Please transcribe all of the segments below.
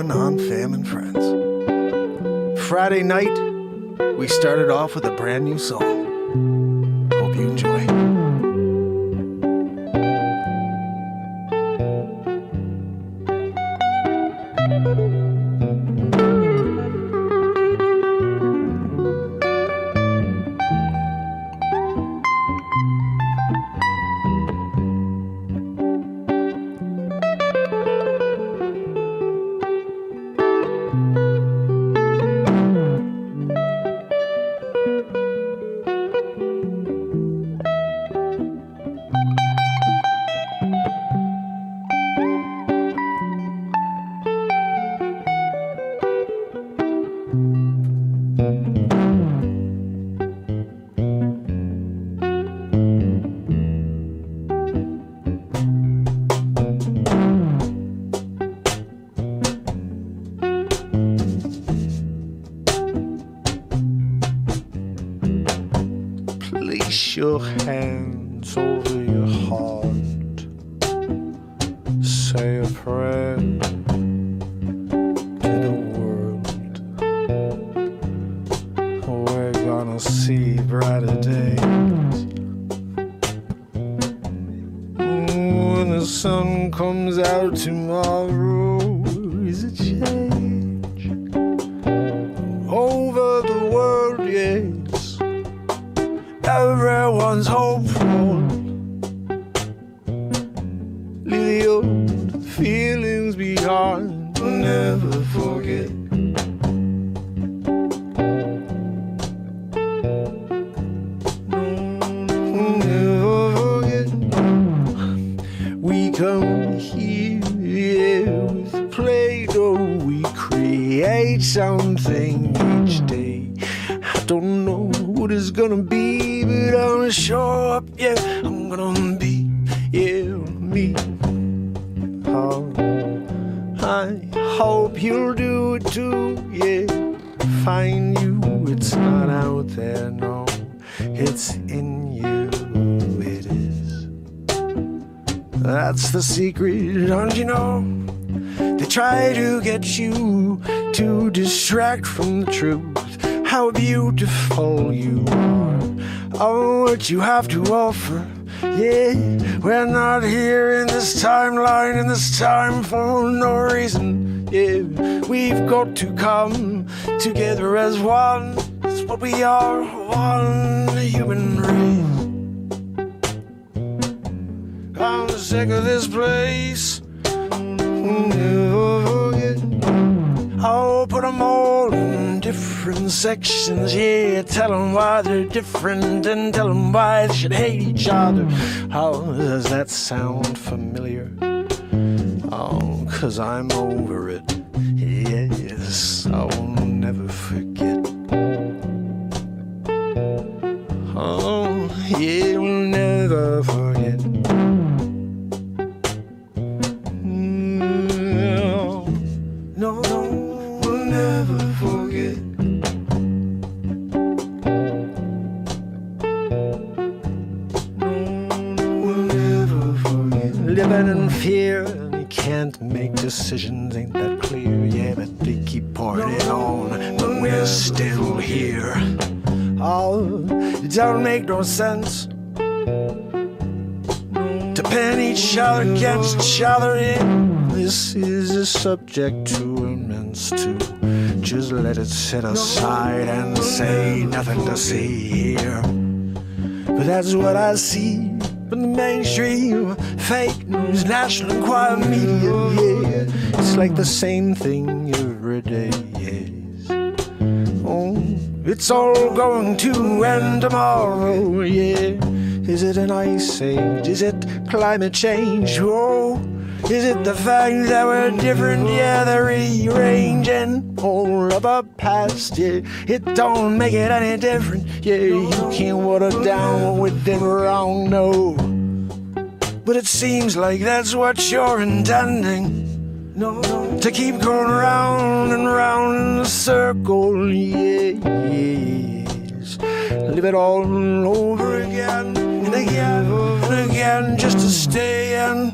going on, fam and friends? Friday night, we started off with a brand new song. Hope you enjoy. Place your hands over your heart. Say a prayer to the world. We're gonna see brighter days. When the sun comes out tomorrow, is a change over the world, yes. Everyone's hopeful. Leave the old feelings behind. We'll never forget. We'll never forget. We come here with Play-Doh. We create something each day. I don't know what it's gonna be, but I'm gonna show up, yeah. I'm gonna be, yeah, me. Oh, I hope you'll do it too, yeah. Find you, it's not out there, no. It's in you, it is. That's the secret, don't you know? They try to get you to distract from the truth. How beautiful you are, oh, what you have to offer. Yeah, we're not here in this timeline, in this time for no reason. Yeah, we've got to come together as one. It's what we are, one human race. I'm sick of this place. Never forget. I'll put them all in different sections, yeah. Tell them why they're different and tell them why they should hate each other. How does that sound familiar? Oh, 'cause I'm over it. Yes, I will never forget. Oh, yeah, we'll never forget. No, we'll never forget. No, we'll never forget. Living in fear, and you can't make decisions, ain't that clear? Yeah, but they keep pouring it on, but we're still here. Oh, it don't make no sense to pin each other against each other. This is a subject too immense to just let it sit aside and say nothing to see here. But that's what I see from the mainstream, fake news, national enquirer media, yeah. It's like the same thing every day, yes. Oh, it's all going to end tomorrow, yeah. Is it an ice age? Is it climate change? Oh, is it the fact that we're different? Yeah, they're rearranging all of our past, yeah. It don't make it any different, yeah. You can't water down what we did wrong, no. But it seems like that's what you're intending. No, to keep going round and round in a circle, yeah, yes. Live it all over again and again and again, just to stay in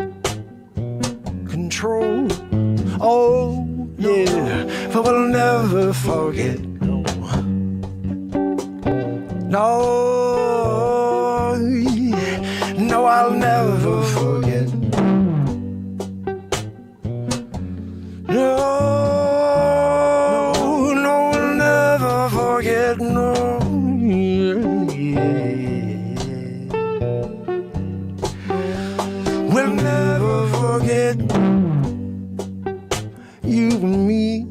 control. Oh, yeah. will never forget. No, no, I'll never forget. No, no, I'll never forget. No, we'll never forget. You and me,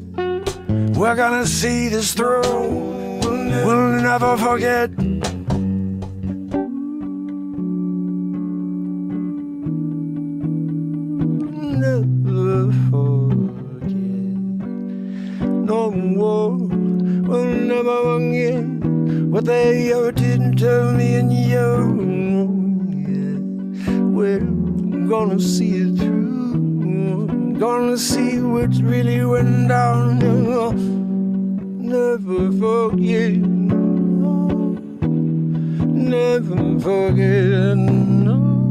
we're gonna see this through. We'll never forget. Never forget. No more. We'll never forget what they ever did to me and you. We're gonna see it through. Gonna see what really went down. Never forget, never forget, no,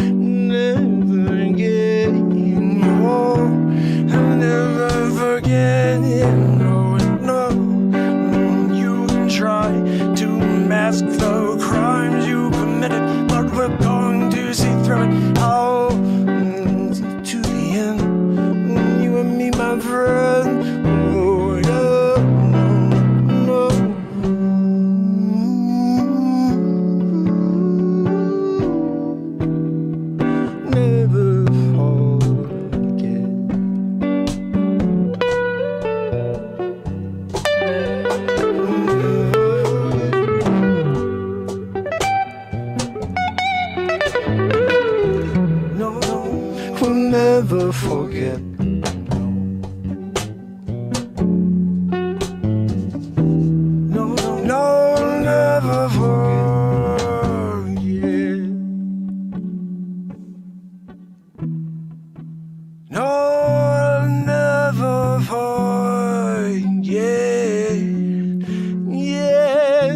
never forget, no, never forget, no, no. You can try to mask the crimes you committed, but we're going to see through it all to the end. You and me, my friend. Never forget. No, no, never forget. No, never forget. Yeah, yeah.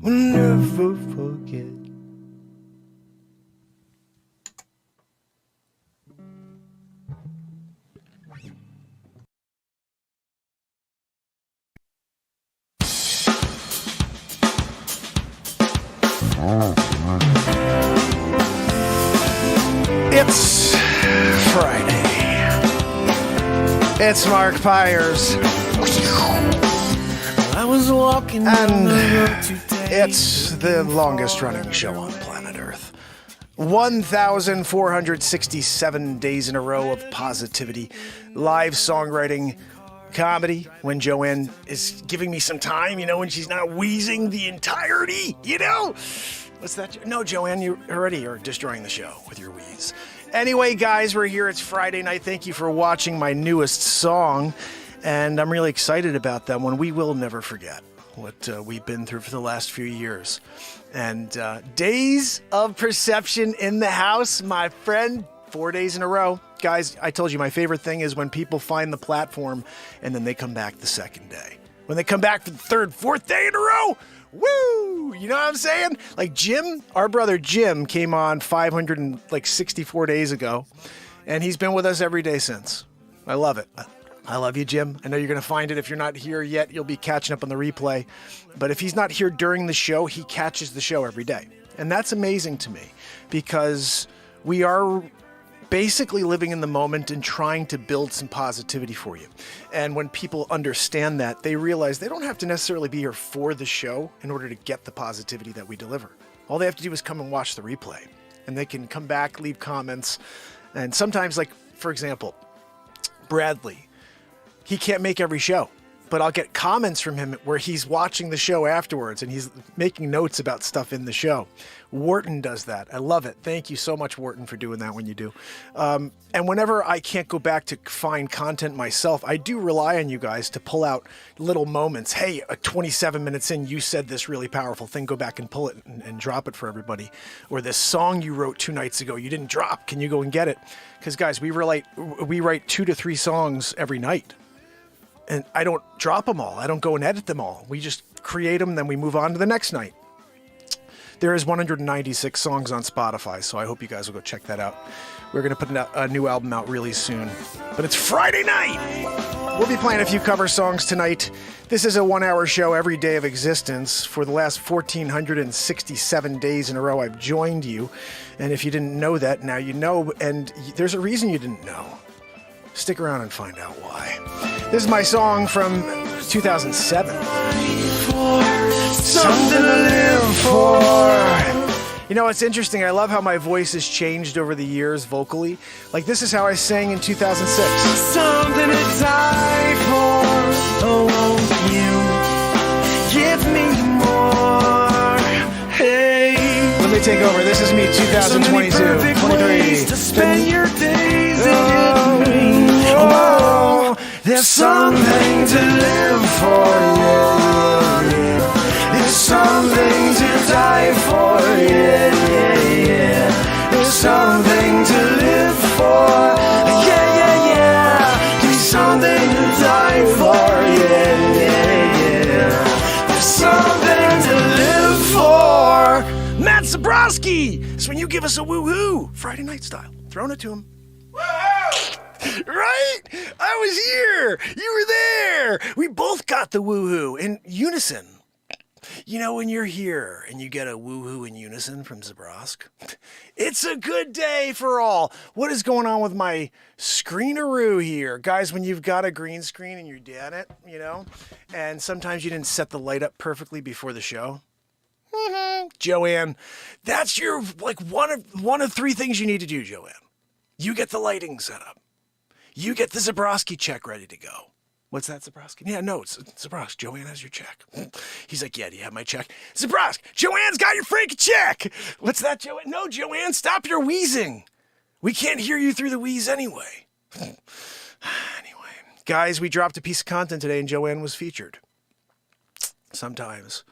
Never forget. It's Friday. It's Mark Pires. I was walking and it's the longest running show on planet Earth. 1,467 days in a row of positivity, live songwriting, comedy, when Joanne is giving me some time, when she's not wheezing the entirety, What's that? No, Joanne, you already are destroying the show with your wheeze. Anyway, guys, we're here. It's Friday night. Thank you for watching my newest song. And I'm really excited about that one. We will never forget what we've been through for the last few years. And Days of Perception in the house, my friend, 4 days in a row. Guys, I told you my favorite thing is when people find the platform and then they come back the second day. When they come back for the third, fourth day in a row, woo! You know what I'm saying? Like Jim, our brother Jim came on 564 days ago, and he's been with us every day since. I love it. I love you, Jim. I know you're going to find it. If you're not here yet, you'll be catching up on the replay. But if he's not here during the show, he catches the show every day. And that's amazing to me because we are basically living in the moment and trying to build some positivity for you. And when people understand that, they realize they don't have to necessarily be here for the show in order to get the positivity that we deliver. All they have to do is come and watch the replay. And they can come back, leave comments. And sometimes, like, for example, Bradley, he can't make every show, but I'll get comments from him where he's watching the show afterwards and he's making notes about stuff in the show. Wharton does that. I love it. Thank you so much, Wharton, for doing that when you do. And whenever I can't go back to find content myself, I do rely on you guys to pull out little moments. Hey, 27 minutes in, you said this really powerful thing. Go back and pull it and drop it for everybody. Or this song you wrote 2 nights ago, you didn't drop. Can you go and get it? Because, guys, we write 2 to 3 songs every night. And I don't drop them all. I don't go and edit them all. We just create them, then we move on to the next night. There is 196 songs on Spotify, so I hope you guys will go check that out. We're going to put a new album out really soon. But it's Friday night! We'll be playing a few cover songs tonight. This is a 1-hour show every day of existence. For the last 1,467 days in a row, I've joined you. And if you didn't know that, now you know. And there's a reason you didn't know. Stick around and find out why. This is my song from 2007. Something to live for. You know, it's interesting. I love how my voice has changed over the years vocally. Like, this is how I sang in 2006. Something to die for. Oh, won't you give me more? Hey. Let me take over. This is me, 2022, 23. To spend your days oh, there's something to live for, yeah, yeah. There's something to die for, yeah, yeah, yeah. There's something to live for, yeah, yeah, yeah. There's something to die for, yeah, yeah, yeah. There's something to live for. Matt Zabrowski! It's when you give us a woohoo, Friday night style. Throwing it to him. Right? I was here. You were there. We both got the woohoo in unison. You know, when you're here and you get a woohoo in unison from Zabrosk, it's a good day for all. What is going on with my screenaroo here? Guys, when you've got a green screen and you're doing it, you know, and sometimes you didn't set the light up perfectly before the show. Joanne, that's your, like, one of three things you need to do, Joanne. You get the lighting set up. You get the Zabrowski check ready to go. What's that, Zabrowski? Yeah, no, it's Zabrowski. Joanne has your check. He's like, yeah, do you have my check? Zabrowski, Joanne's got your freaking check. What's that, Joanne? No, Joanne, stop your wheezing. We can't hear you through the wheeze anyway. Anyway, guys, we dropped a piece of content today and Joanne was featured. Sometimes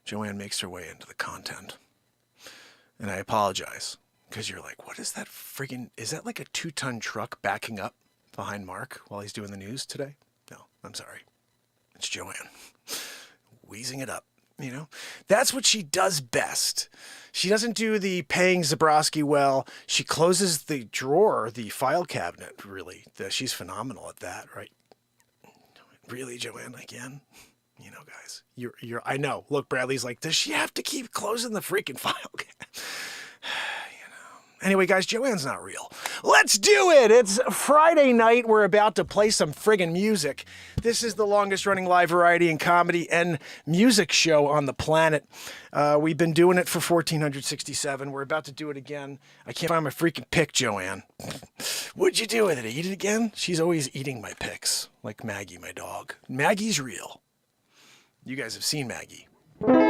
Joanne makes her way into the content. And I apologize. Because you're like, what is that friggin', is that like a 2-ton truck backing up behind Mark while he's doing the news today? No, I'm sorry. It's Joanne. Wheezing it up, you know? That's what she does best. She doesn't do the paying Zabrowski well. She closes the drawer, the file cabinet, really. She's phenomenal at that, right? Really, Joanne, again? You know, guys, you're, I know. Look, Bradley's like, does she have to keep closing the freaking file cabinet? Anyway, guys, Joanne's not real. Let's do it! It's Friday night. We're about to play some friggin' music. This is the longest running live variety and comedy and music show on the planet. We've been doing it for 1467. We're about to do it again. I can't find my freaking pick, Joanne. What'd you do with it? Eat it again? She's always eating my picks, like Maggie, my dog. Maggie's real. You guys have seen Maggie. Woo!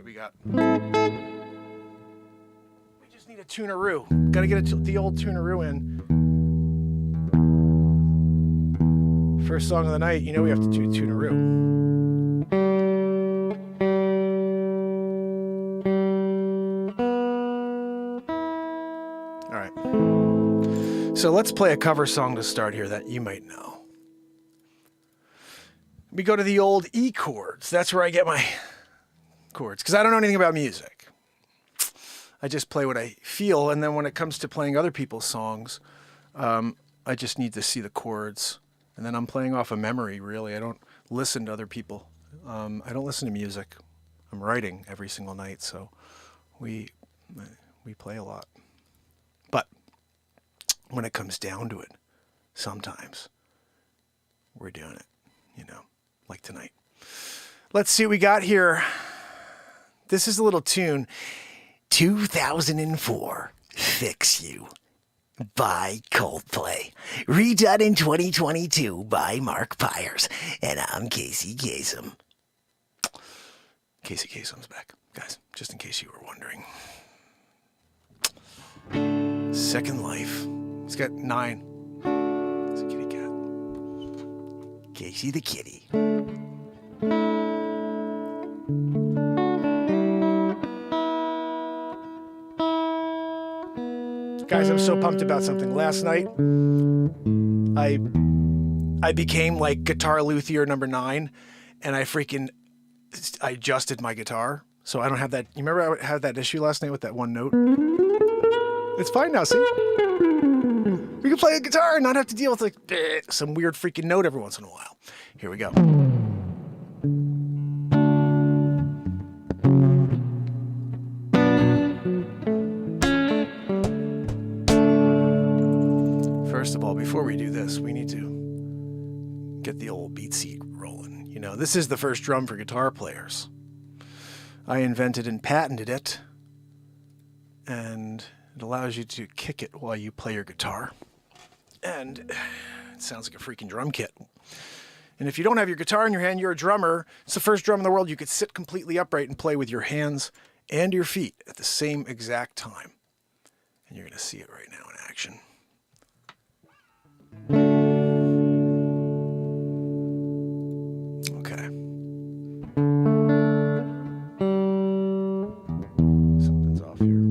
We just need a tunaroo. Gotta get the old tunaroo in. First song of the night, you know we have to do tunaroo. All right. So let's play a cover song to start here that you might know. We go to the old E chords. That's where I get my chords, because I don't know anything about music. I just play what I feel, and then when it comes to playing other people's songs, I just need to see the chords, and then I'm playing off of memory, really. I don't listen to other people. I don't listen to music. I'm writing every single night, so we play a lot. But when it comes down to it, sometimes we're doing it, you know, like tonight. Let's see what we got here. This is a little tune. 2004, Fix You by Coldplay. Redone in 2022 by Mark Pires. And I'm Casey Kasem. Casey Kasem's back, guys, just in case you were wondering. Second Life. He's got 9. He's a kitty cat. Casey the kitty. Guys, I'm so pumped about something. Last night, I became like guitar luthier number 9, and I adjusted my guitar. So I don't have that. You remember I had that issue last night with that one note? It's fine now, see? We can play a guitar and not have to deal with like some weird freaking note every once in a while. Here we go. First of all, before we do this, we need to get the old beat seat rolling. You know, this is the first drum for guitar players. I invented and patented it, and it allows you to kick it while you play your guitar. And it sounds like a freaking drum kit. And if you don't have your guitar in your hand, you're a drummer. It's the first drum in the world you could sit completely upright and play with your hands and your feet at the same exact time. And you're going to see it right now in action. Okay. Something's off here.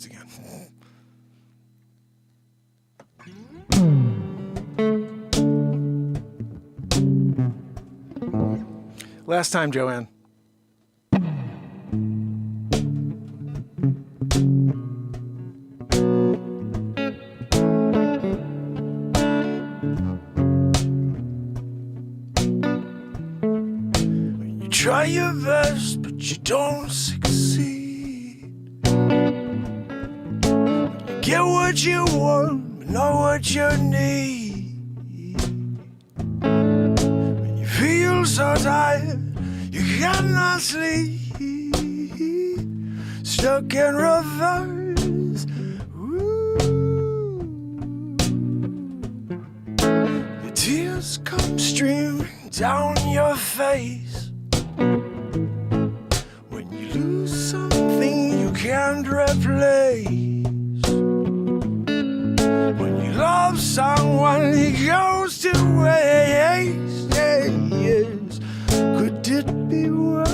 Again. Last time, Joanne. You try your best, but you don't succeed. Get what you want, but not what you need. When you feel so tired, you cannot sleep. Stuck in reverse. Ooh. The tears come streaming down your face. When you lose something you can't replace. Love someone, he goes to waste. Yes. Could it be worse?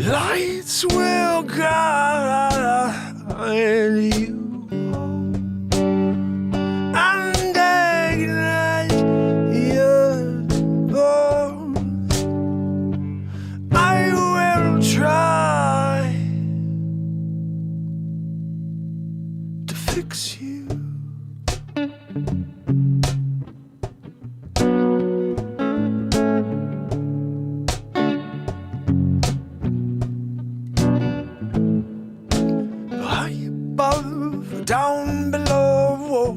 Lights will guide you home and ignite your bones. I will try to fix you. High above, down below.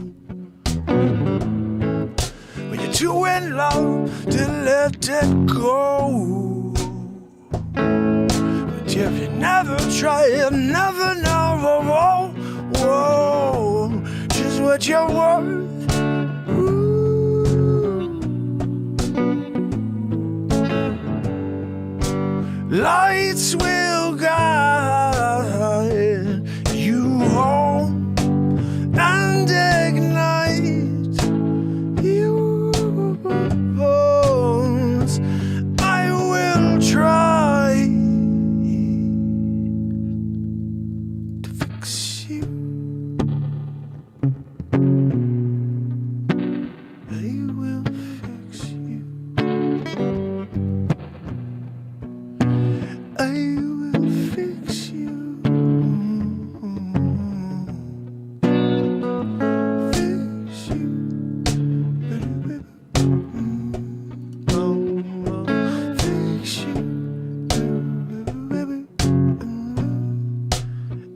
When you're too in love to let it go. But if you never try, you'll never know. Whoa, whoa, just what you're worth. Lights will guide you home and ignite your bones. I will try to fix you. I will fix you. I will fix you. Fix you. Fix you.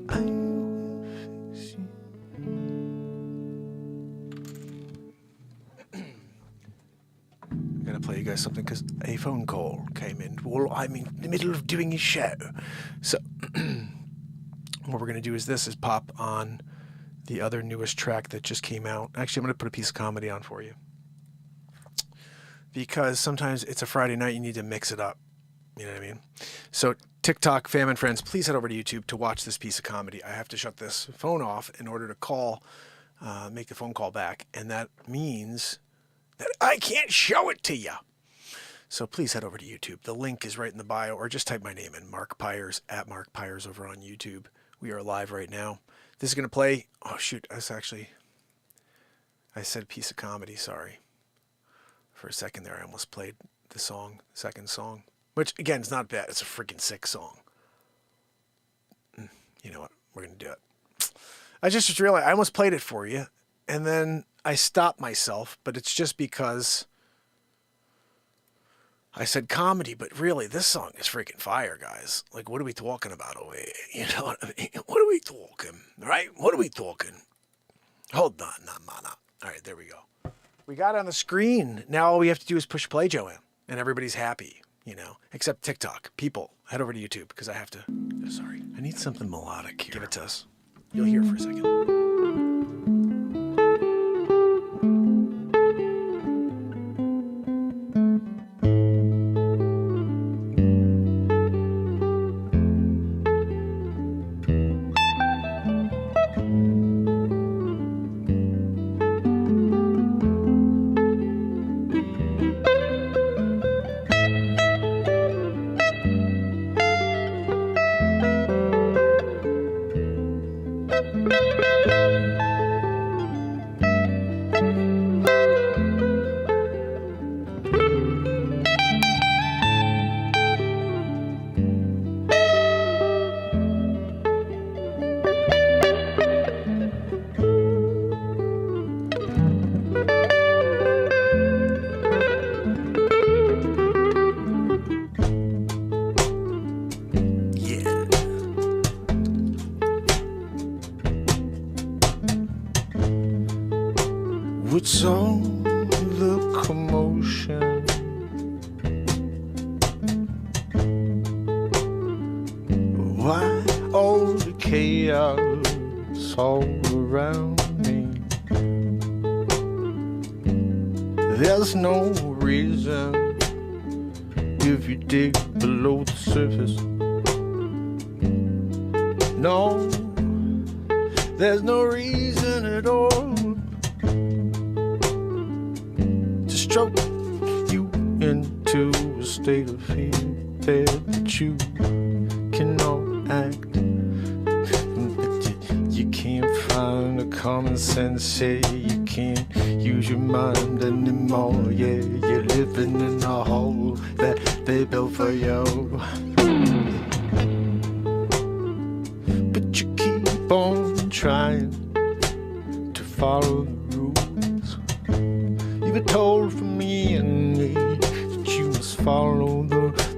I will fix you. I'm gonna play you guys something because a phone call came in. Well, I'm in the middle of doing a show. So, what we're going to do is pop on the other newest track that just came out. Actually, I'm going to put a piece of comedy on for you. Because sometimes it's a Friday night, you need to mix it up. You know what I mean? So TikTok, fam and friends, please head over to YouTube to watch this piece of comedy. I have to shut this phone off in order to call, make the phone call back. And that means that I can't show it to you. So please head over to YouTube. The link is right in the bio, or just type my name in, Mark Pires, at Mark Pires over on YouTube. We are live right now. This is going to play, oh shoot, I said piece of comedy, sorry. For a second there, I almost played the second song, which again is not bad. It's a freaking sick song. You know what? We're going to do it. I just realized I almost played it for you, and then I stopped myself, but it's just because I said comedy, but really this song is freaking fire, guys. Like, what are we talking about over here? You know what I mean? What are we talking? Right? What are we talking? Hold on. No. All right, there we go. We got it on the screen. Now all we have to do is push play, Joanne, and everybody's happy, you know, except TikTok. People, head over to YouTube because I have to. Sorry. I need something melodic here. Give it to us. You'll hear it for a second. What's all the commotion? Why all the chaos all around me? There's no reason if you dig below the surface. No, there's no reason at all to stroke you into a state of fear that you cannot act. But you can't find a common sense, yeah, you can't use your mind anymore, yeah, you're living in a hole that they built for you. But you keep on trying to follow the rules. You were told from me and me that you must follow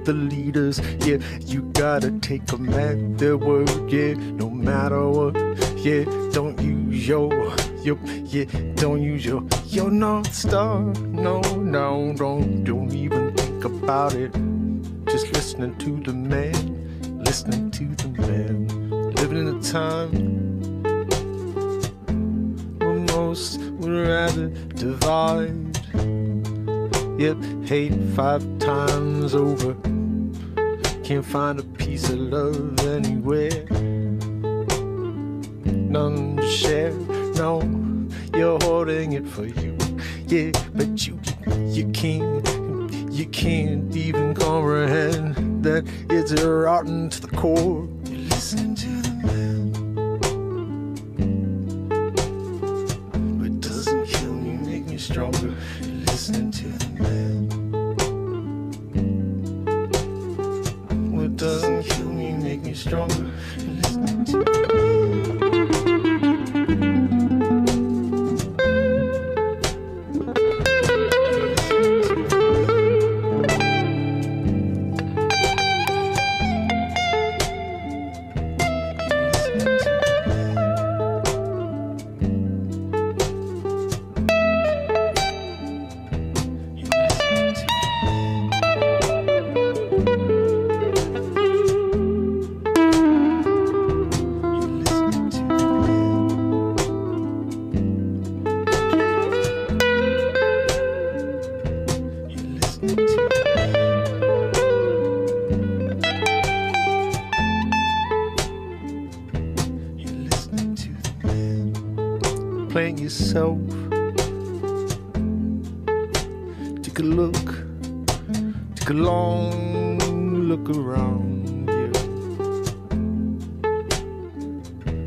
the leaders. Yeah, you gotta take them at their word. Yeah, no matter what. Yeah, don't use don't use your North Star. No, don't even think about it. Just listening to the man, listening to the man. Living in a time where most would rather divide. Yep, hate 5 times over. Can't find a piece of love anywhere. None to share. No, you're hoarding it for you. Yeah, but you can't even comprehend that it's rotten to the core. You listen to the man. What doesn't kill me make me stronger. You listen to the man. What doesn't kill me make me stronger. You listen to the man. yourself. Take a look, take a long look around you.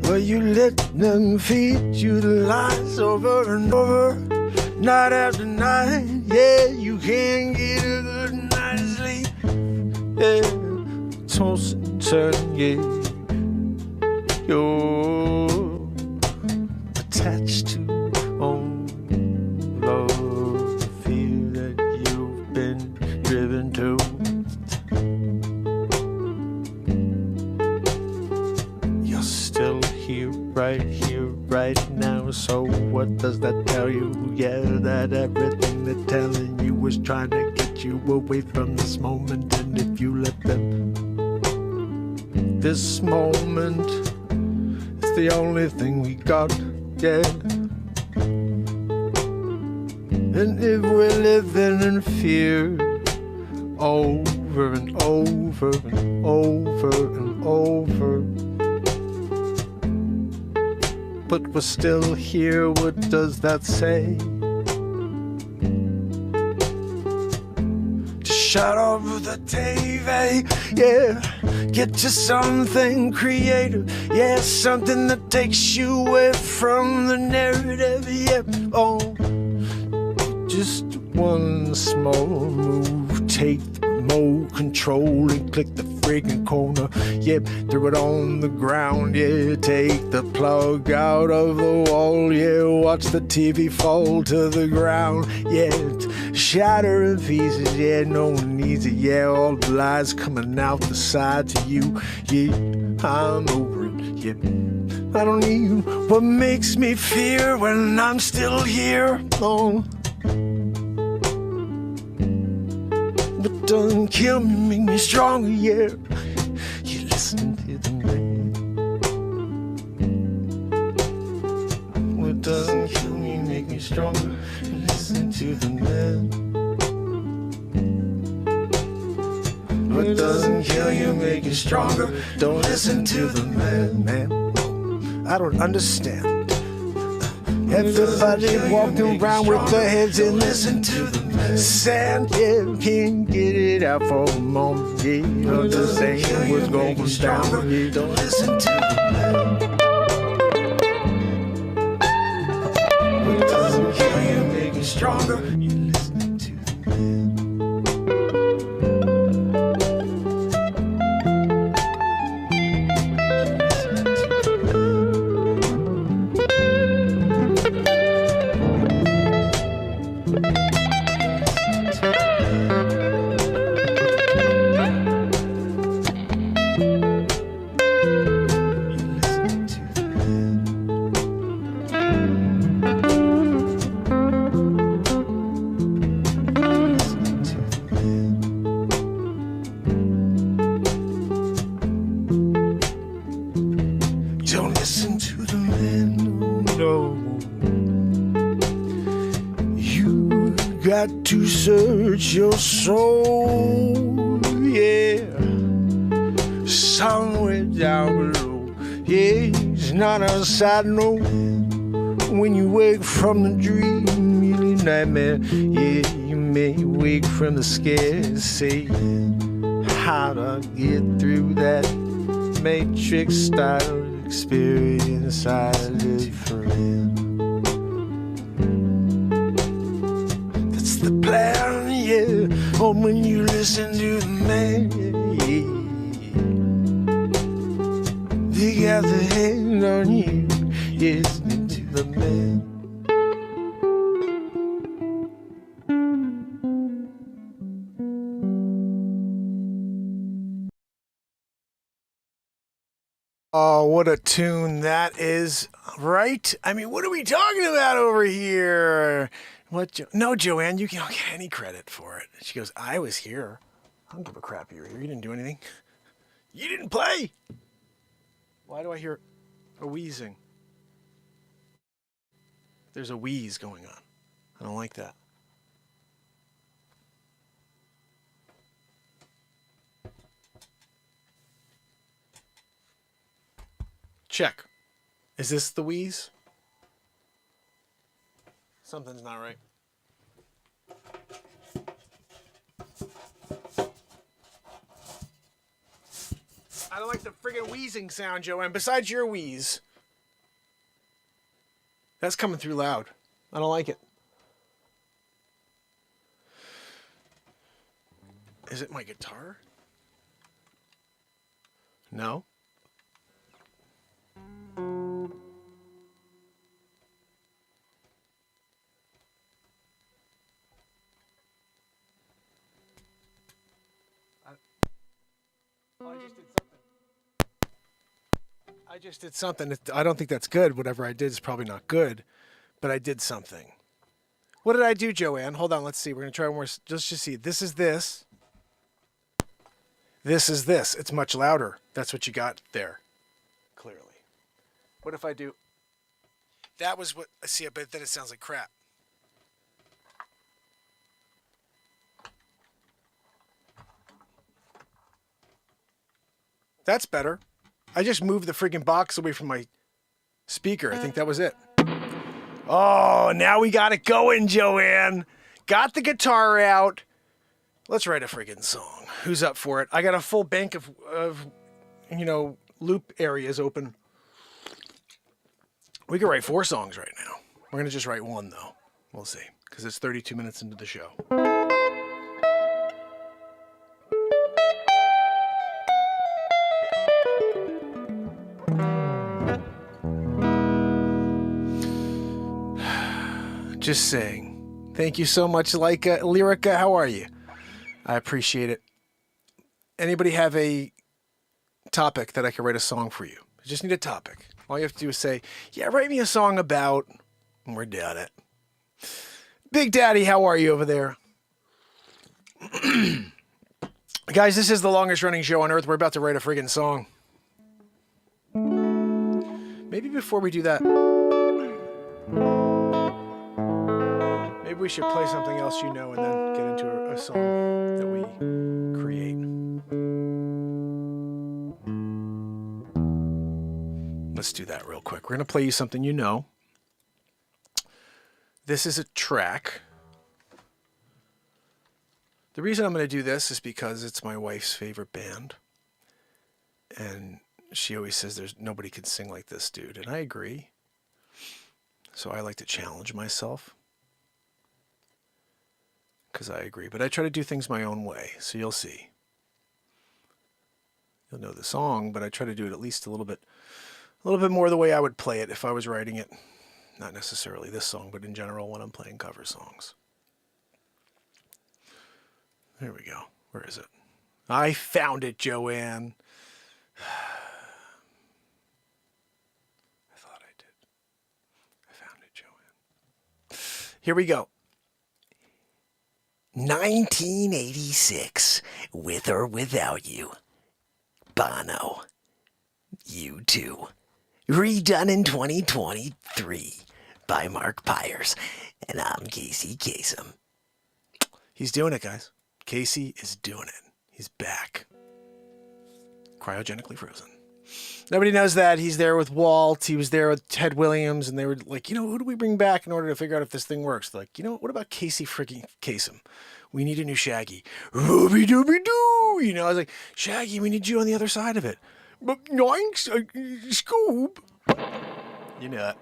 Well, you let them feed you the lies over and over, night after night. Yeah, you can't get a good night's sleep. Yeah, toss and turn, yeah. You're attached to all of the fear that you've been driven to. You're still here, right now. So what does that tell you? Yeah, that everything they're telling you is trying to get you away from this moment. And if you let them, this moment, it's the only thing we got, yeah. And if we're living in fear over and over and over and over, but we're still here, what does that say? Just shut off the TV, yeah. Get to something creative, yeah. Something that takes you away from the narrative, yeah. Oh, just one small move, take the remote control and click the friggin' corner. Yep, throw it on the ground, yeah. Take the plug out of the wall, yeah. Watch the TV fall to the ground, yeah. Shatter in pieces, yeah. No one needs it, yeah. All the lies coming out the sides of you, yeah. I'm over it, yeah. I don't need you. What makes me fear when I'm still here? Oh. What doesn't kill me, make me stronger, yeah. You listen to the man. What doesn't kill me, make me stronger. You listen to the man. What doesn't kill you, make you stronger. Don't listen to the man, man. I don't understand. Everybody walking around with their heads in the sand, yeah. Can't get it out for a moment, yeah. Understand what's going down, yeah. Don't listen to the man. What doesn't kill you, make you stronger. You listen to the man. Don't listen to the man, no, no. You got to search your soul, yeah. Somewhere down below, yeah. It's not outside, no. When you wake from the dream, really nightmare, yeah. You may wake from the scare, say how to get through that matrix style experience I live for. That's the plan, yeah. Oh, when you listen to the man, yeah. They got the hand on you, yeah. Listening to the man. Oh, what a tune that is, right? I mean, what are we talking about over here? What? No, Joanne, you don't get any credit for it. She goes, I was here. I don't give a crap you were here. You didn't do anything. You didn't play. Why do I hear a wheezing? There's a wheeze going on. I don't like that. Check. Is this the wheeze? Something's not right. I don't like the friggin' wheezing sound, Joanne. Besides your wheeze. That's coming through loud. I don't like it. Is it my guitar? No. I just did something. I don't think that's good. Whatever I did is probably not good, but I did something. What did I do, Joanne? Hold on. Let's see. We're going to try one more. Let's just see. This is this. This is this. It's much louder. That's what you got there. Clearly. What if I do? That was what. See, I bet then it sounds like crap. That's better. I just moved the freaking box away from my speaker. I think that was it. Oh, now we got it going, Joanne. Got the guitar out. Let's write a friggin' song. Who's up for it? I got a full bank of loop areas open. We could write 4 songs right now. We're going to just write 1, though. We'll see, because it's 32 minutes into the show. Just saying. Thank you so much, Lyrica. How are you? I appreciate it. Anybody have a topic that I can write a song for you? I just need a topic. All you have to do is say, yeah, write me a song about, and we're down it. Big Daddy, how are you over there? Guys, this is the longest running show on earth. We're about to write a friggin' song. Maybe before we do that, maybe we should play something else and then get into a song that we create. Let's do that real quick. We're going to play you something you know. This is a track. The reason I'm going to do this is because it's my wife's favorite band. And she always says there's nobody can sing like this dude. And I agree. So I like to challenge myself. Because I agree. But I try to do things my own way. So you'll see. You'll know the song, but I try to do it at least a little bit more the way I would play it if I was writing it. Not necessarily this song, but in general when I'm playing cover songs. There we go. Where is it? I found it, Joanne. I thought I did. I found it, Joanne. Here we go. 1986, With or Without You. Bono. You Too. Redone in 2023 by Mark Pires. And I'm Casey Kasem. He's doing it, guys. Casey is doing it. He's back. Cryogenically frozen. Nobody knows that. He's there with Walt. He was there with Ted Williams. And they were like, who do we bring back in order to figure out if this thing works? They're like, what about Casey freaking Kasem? We need a new Shaggy. Ruby-dooby-doo! I was like, Shaggy, we need you on the other side of it. But yoinks, Scoob. You know it.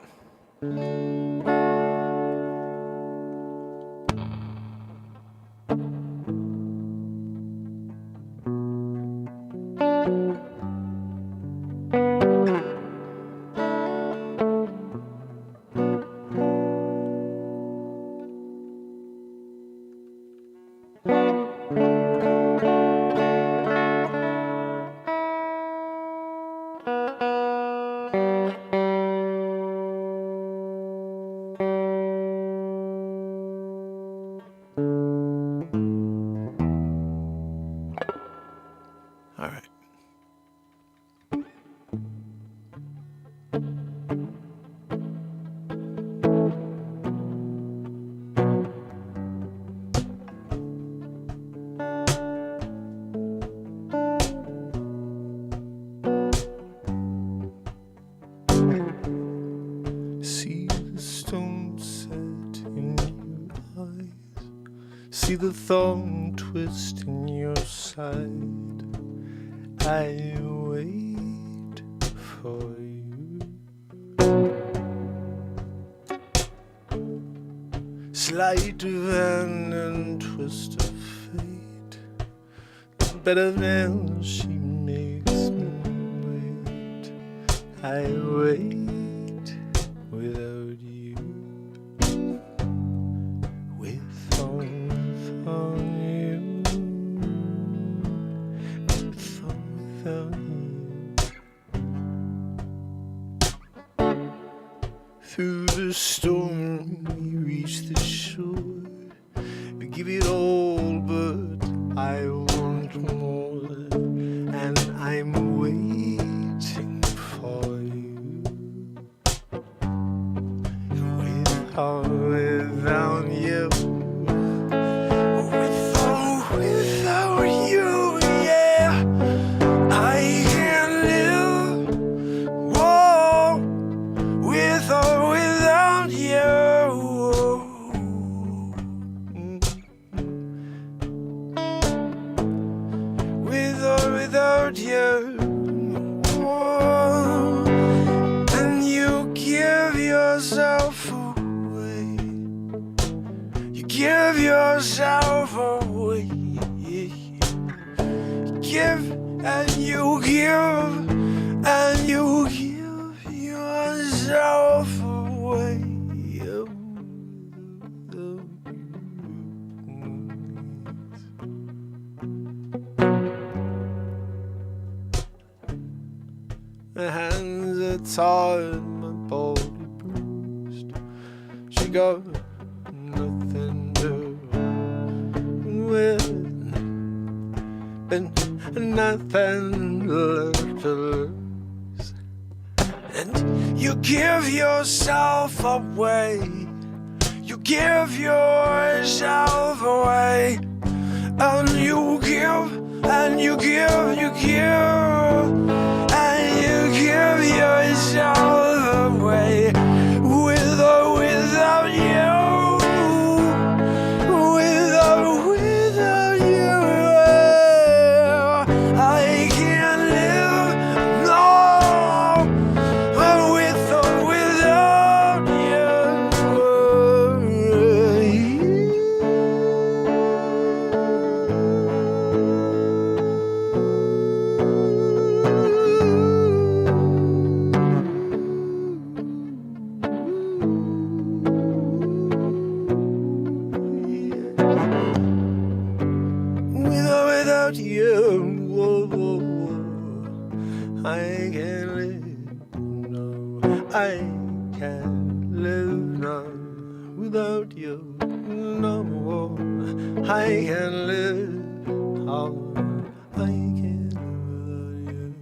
see the thorn twist in your side. I wait for you. Sleight of hand and twist of fate, better than she makes me wait. I wait without you. Without you. Without you. Through the storm we reach the shore. We give it all, but I want more, and I'm waiting for you. With or without you. Without you, yeah. I can't live. Whoa. With or without you. With or without you. Whoa. And you give yourself away. You give yourself away. Give and you give and you give yourself away. My hands are tired, my body bruised. She got nothing to with, and nothing left to lose. And you give yourself away. You give yourself away. And you give, and you give, you give. And you give yourself away. With or without you. With or without you. I can't live, no. With or without you. Whoa, whoa, whoa. I can't live, no. I can't live now without you. No, I can't live. Oh, I can't live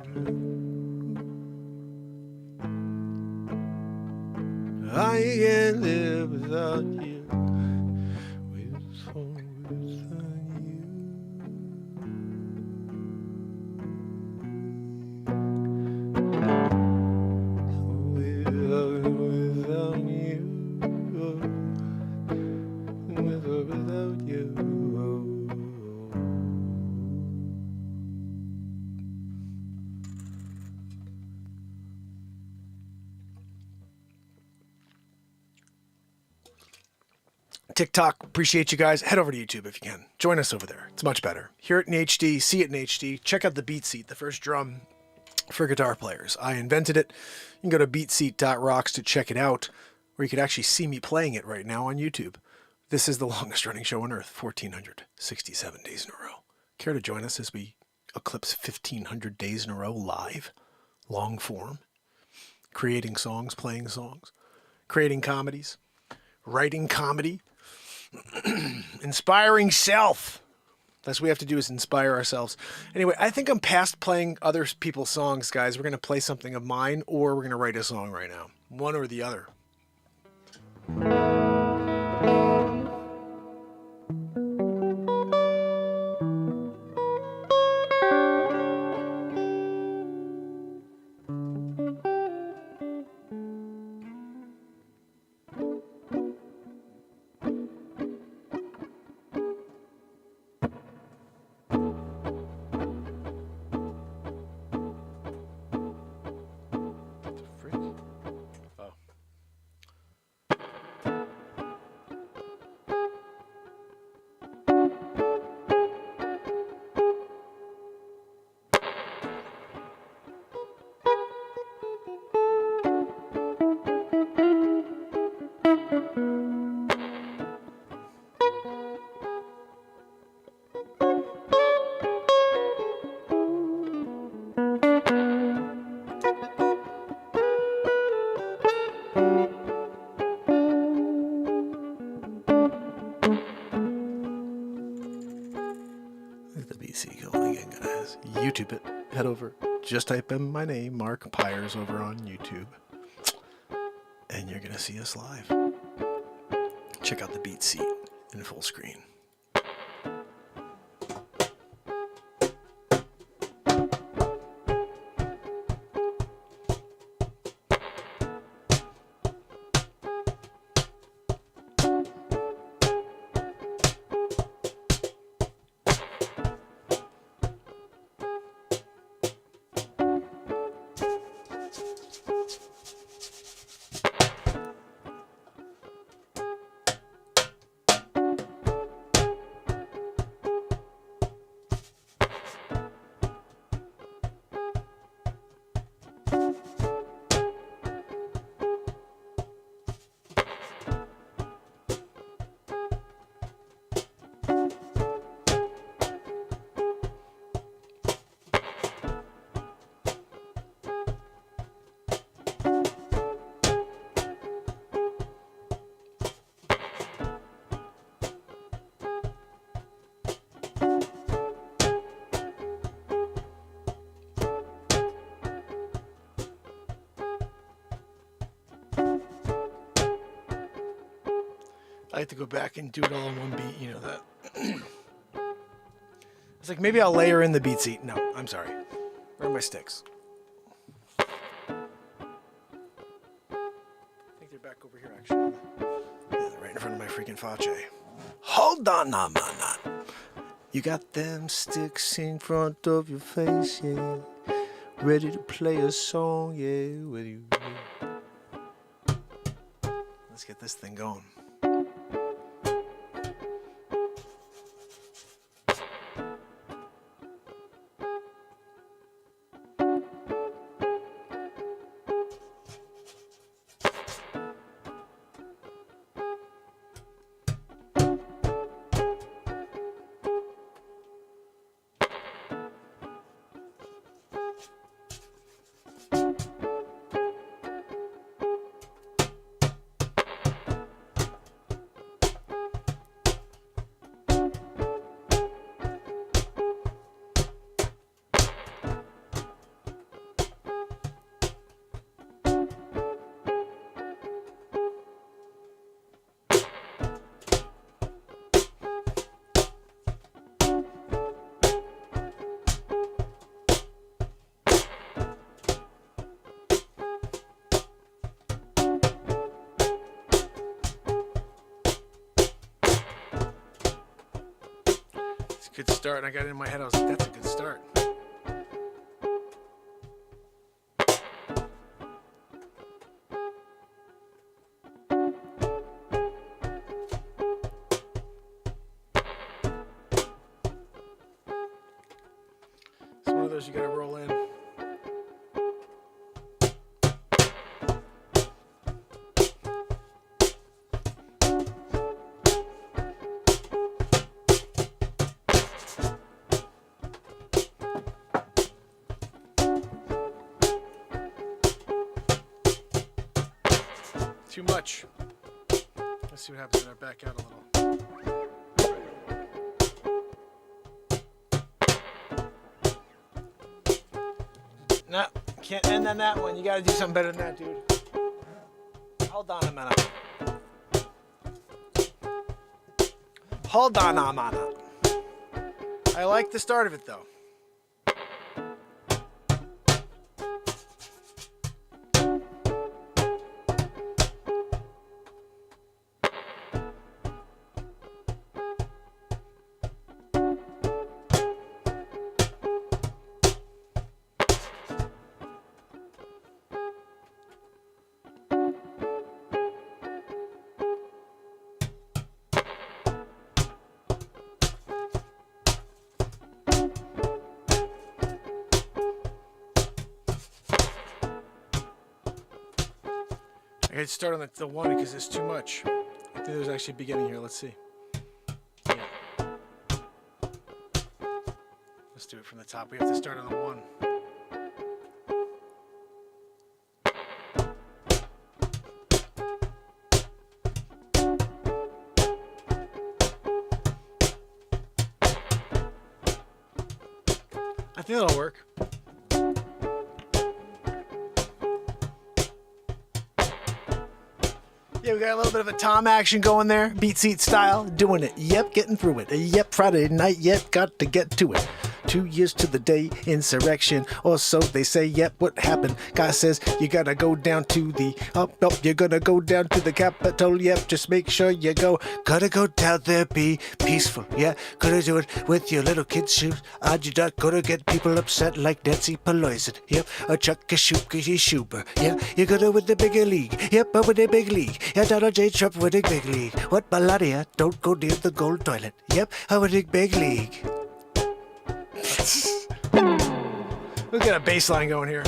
without you. I can't live without you. With or without you. Without you. TikTok, appreciate you guys. Head over to YouTube if you can. Join us over there. It's much better. Hear it in HD, see it in HD. Check out the Beat Seat, the first drum for guitar players. I invented it. You can go to beatseat.rocks to check it out, or you could actually see me playing it right now on YouTube. This is the longest running show on earth, 1,467 days in a row. Care to join us as we eclipse 1,500 days in a row live, long form, creating songs, playing songs, creating comedies, writing comedy, inspiring self. That's what we have to do, is inspire ourselves. Anyway, I think I'm past playing other people's songs, guys. We're going to play something of mine, or we're going to write a song right now. One or the other. is. YouTube it. Head over. Just type in my name, Mark Pires, over on YouTube. And you're going to see us live. Check out the beat seat in full screen. I like to go back and do it all in one beat, you know that. It's like maybe I'll layer in the beat seat. No, I'm sorry. Where are my sticks? I think they're back over here, actually. Yeah, they're right in front of my freaking face. Hold on, nah, man, nah. You got them sticks in front of your face, yeah. Ready to play a song, yeah. With you. Let's get this thing going. Good start. I got it in my head. I was like, that's a good start. It's one of those you gotta roll in. Too much. Let's see what happens when I back out a little. No, can't end on that one. You gotta do something better than that, dude. Hold on a minute. Hold on a minute. I like the start of it though. I had to start on the one because it's too much. I think there's actually a beginning here. Let's see. Yeah. Let's do it from the top. We have to start on the one. I think that'll work. Yeah, we got a little bit of a Tom action going there, beat seat style, doing it. Yep, getting through it. Yep, Friday night, yep, got to get to it. 2 years to the day, insurrection, or so they say. Yep, what happened? Guy says you gotta go down to the you're gonna go down to the Capitol. Yep, just make sure you go. Gotta go down there, be peaceful. Yeah, gotta do it with your little kid's shoes. You're not gonna get people upset like Nancy Pelosi. Yep, or Chuck Schumer. Yeah, you gotta with the bigger league. Yep, but with the big league. Yeah, Donald J. Trump winning big league. What Melania? Don't go near the gold toilet. Yep, I winning big league. We'll get a bass line going here.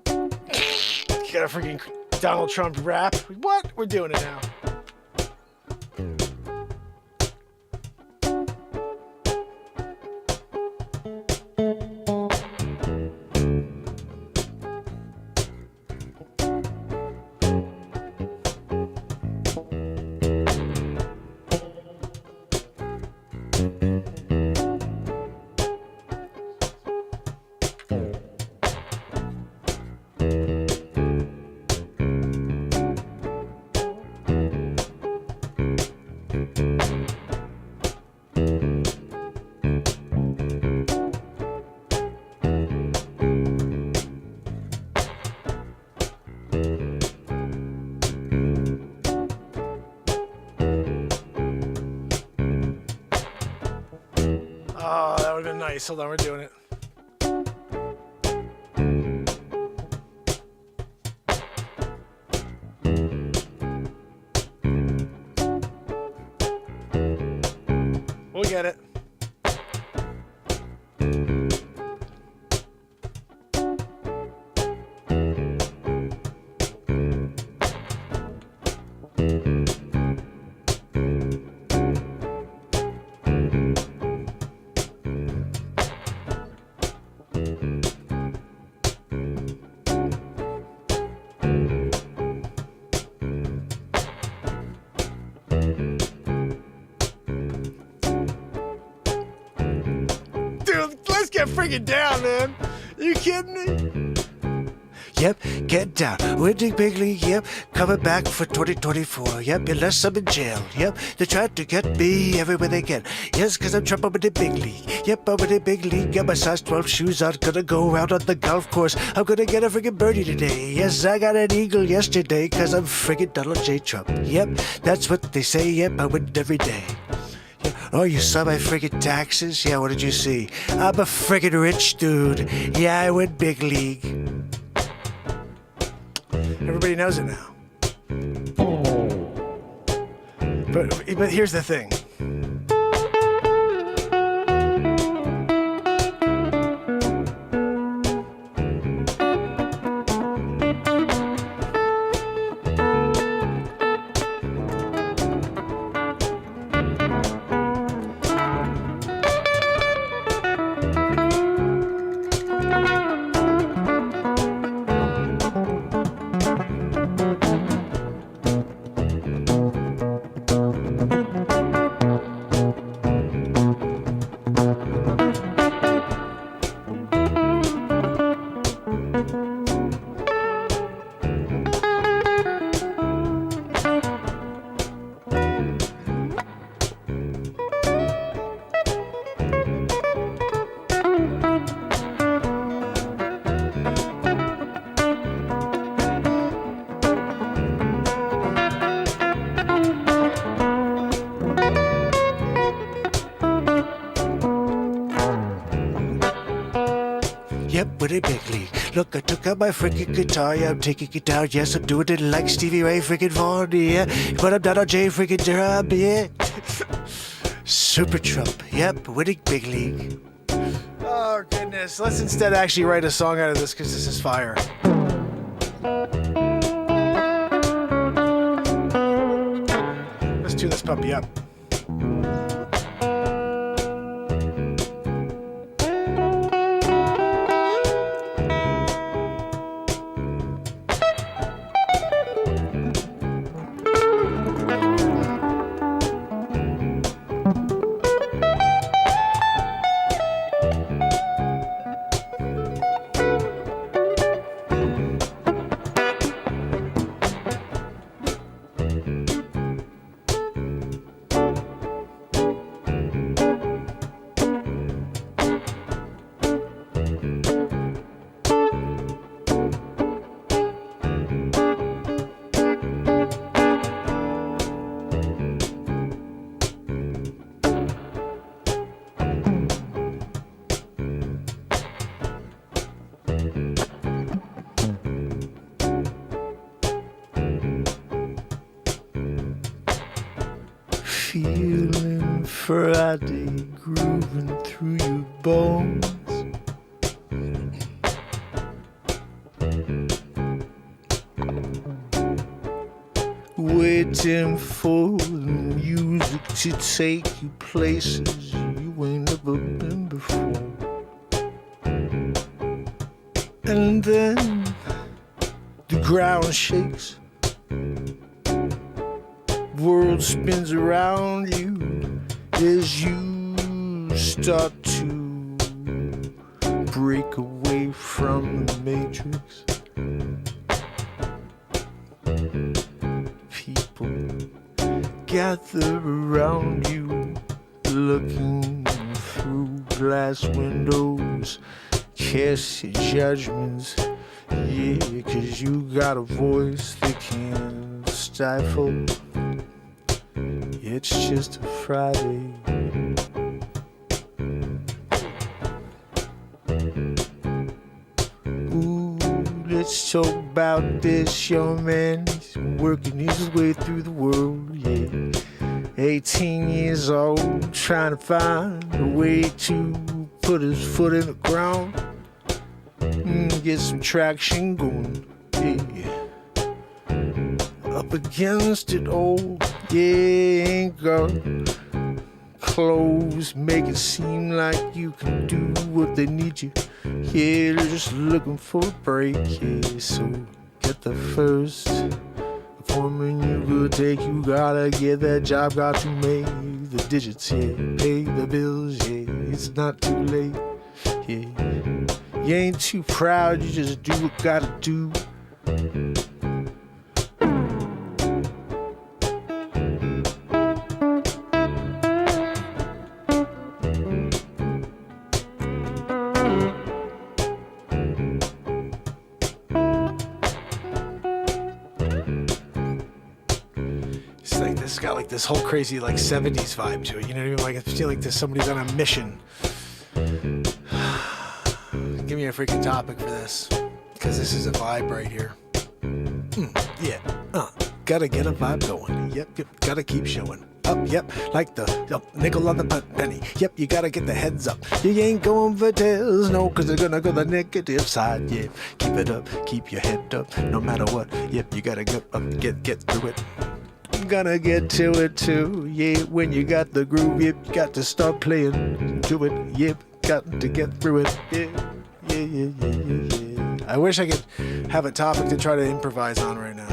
Got a freaking Donald Trump rap. What? We're doing it now. Oh, that would have been nice. Hold on, we're doing it. We'll get it. Dude, let's get freaking down, man. Are you kidding me? Yep, get down. Winning big league, yep. Coming back for 2024. Yep, unless I'm in jail. Yep, they tried to get me everywhere they can. Yes, cause I'm Trump, I'm in the big league. Yep, I'm in the big league. Got my size 12 shoes on. Gonna go out on the golf course. I'm gonna get a freaking birdie today. Yes, I got an eagle yesterday cause I'm freaking Donald J. Trump. Yep, that's what they say. Yep, I win every day. Oh, you saw my friggin' taxes? Yeah, what did you see? I'm a friggin' rich dude. Yeah, I win big league. Everybody knows it now. But here's the thing. Yep, with a big league. Look, I took out my freaking guitar. Yeah, I'm taking it down. Yes, I'm doing it like Stevie Ray freaking Vaughan. Yeah, but I'm not on J freaking Durham. Yeah. Super Trump. Yep, winning big league. Oh, goodness. Let's instead actually write a song out of this because this is fire. Let's tune this puppy up. feeling Friday grooving through your bones. Waiting for the music to take you places you ain't never been before. And then the ground shakes, world spins around you as you start to break away from the matrix. People gather around you, looking through glass windows, cast your judgments, yeah, 'cause you got a voice they can't stifle. It's just a Friday. Ooh, let's talk about this young man. He's working his way through the world, yeah. 18 years old, trying to find a way to put his foot in the ground, get some traction going, yeah. Up against it all, yeah, ain't got clothes, make it seem like you can do what they need you. Yeah, they're just looking for a break, yeah. So get the first appointment you could take. You gotta get that job, got to make the digits, yeah. Pay the bills, yeah, it's not too late, yeah. You ain't too proud, you just do what gotta do. It's like this got like this whole crazy like 70s vibe to it, you know what I mean? Like I feel like there's somebody's on a mission. Give me a freaking topic for this, because this is a vibe right here. Yeah, gotta get a vibe going. Yep, gotta keep showing up. Yep, like the nickel on the penny. Yep, you gotta get the heads up. You ain't going for tails, no, 'cause they're gonna go the negative side. Yeah, keep it up, keep your head up, no matter what. Yep, you gotta get up, get through it. Gonna get to it too. Yeah, when you got the groove, yep, you got to start playing to it. Yep, got to get through it. Yeah. Yeah. I wish I could have a topic to try to improvise on right now.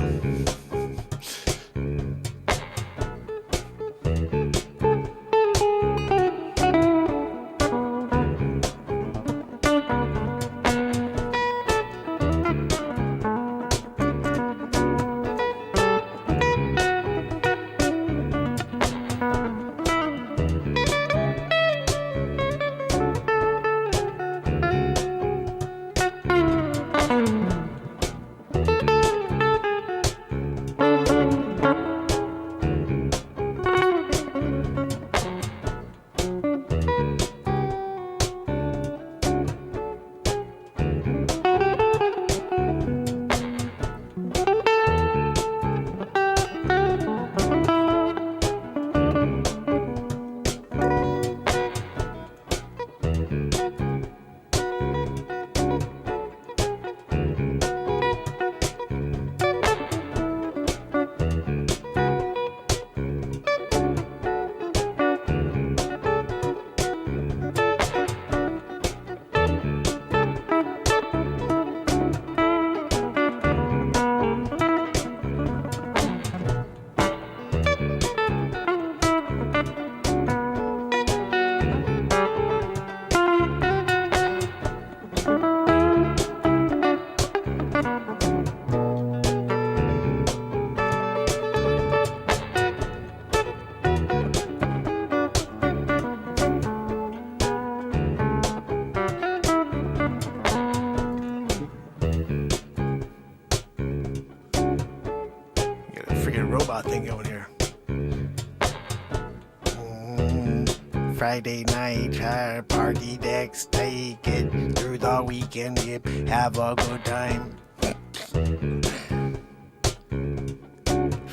robot thing going here. Friday night, party next day, get through the weekend, yep, have a good time.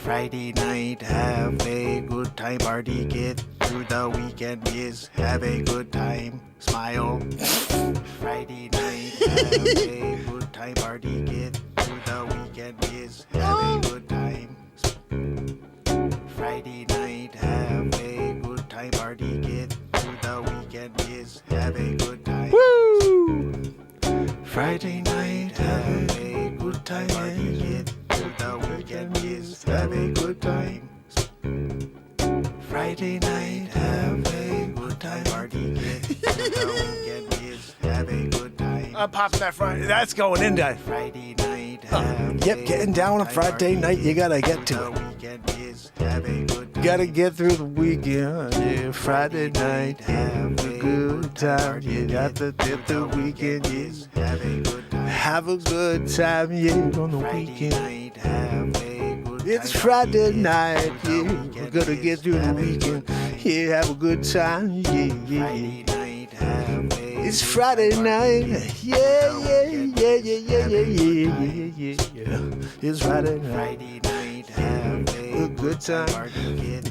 Friday night, have a good time, party, get through the weekend, yes, have a good time, smile. Friday night, have a good time, party, get through the weekend, yes, have a good time. Friday night, have a good time, party, get through the weekend, yes, have a good time. Woo! Friday night, have a good time, party, get through the weekend, yes, have a good time. Friday night, have a good time, party, get through the weekend, yes, have a good time. I'm popping that Friday. That's going into Friday night, have Yep, getting down on a Friday night, you gotta get to the it. weekend, yes, have a good time. Gotta get through the weekend, yeah. Friday night, have a good time. You got to get through the weekend, yes. Have a good time. Have a good time, yeah, on the Friday weekend. night, have a good It's time. Friday night, yeah. We're gonna get through the weekend. Yeah, have a good time, yeah, yeah, Friday yeah. night, have a It's good Friday time, night, party, yeah, yeah, yeah, yeah, yeah, yeah, yeah, yeah, yeah. It's Friday night. Friday night, have A good time. party,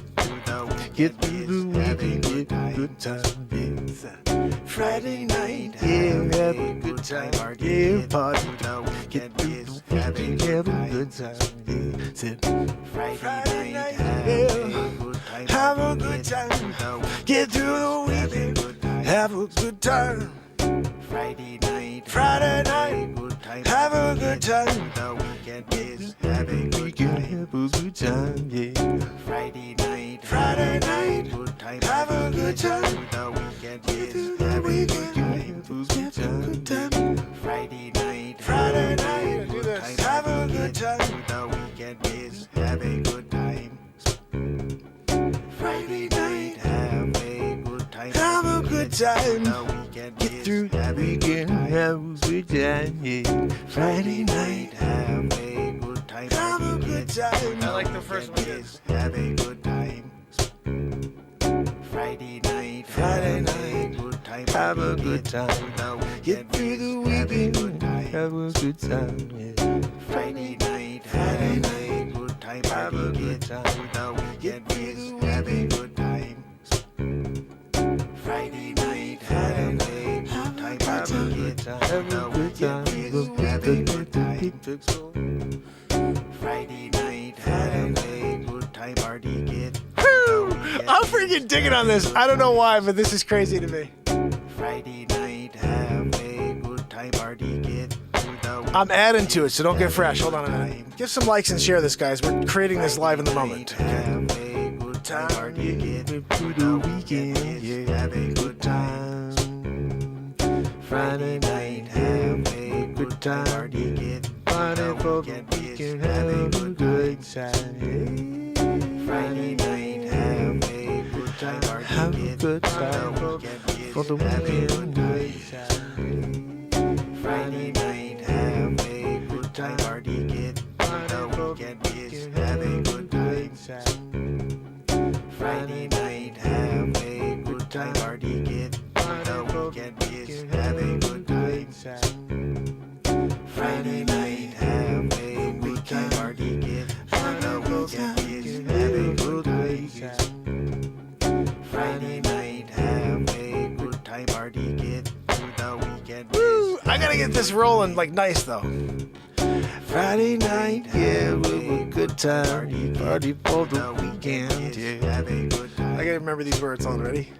Get through the weekend, get a good time, yeah. Friday night, yeah, have a good time, yeah, party. Get through the weekend, have a good time, yeah. Said, Friday night, yeah, have a good time. Get through the weekend, have a good time. Friday night, Friday night, have a good time. the weekend is have a good Weekend, have a good time, yeah. Friday night, Friday night, good time, have a good time. the weekend is The have a good weekend, time. have a good time. Friday night, Friday night, do this. Have a good time. the weekend is have a good time. Friday night, Have a good time. have a good time. The weekend Get is through the have a weekend, have a good time, yeah. Friday night, have a good time. have a good time. I like the first one. Have a good time. Friday night. Friday have night, a good time. have a good time. The Get through the weekend, have a good time, yeah. Friday night. Friday night. Good time. Have a good time. The weekend Get is through the have a weekend. good time. Friday night. Friday Have night, a good have a time. good time, have a good time. Have a good time. time. Friday night. Have a good time. Party. Get Woo! I'm freaking digging on this. I don't know why, but this is crazy to me. Friday night. Have a good time. Party. Get through the I'm adding to it, so don't get fresh. Hold on a minute. Give some likes and share this, guys. We're creating this live in the moment. Have a good time. Party. Get through the weekend, yeah. Have a good time. Friday night, have a good time. Party. Get Party for the weekend, have a good time. Yeah. Friday night. Have a good time. Party. Have a Get good time for the weekend. Good time. Friday night. Have a good time. Party. Get the weekend is have a good time. Friday night. Have a good time. Party. Get the weekend is have a good time. Friday night. Have a good time. Party. Get the weekend is have a good time. Friday night. Have a good time. Party. Get the weekend. Woo! I gotta get this rolling like nice though. Friday night, yeah, we a good time. Party for the weekend, yeah. Have a good time. I gotta remember these words on. Ready?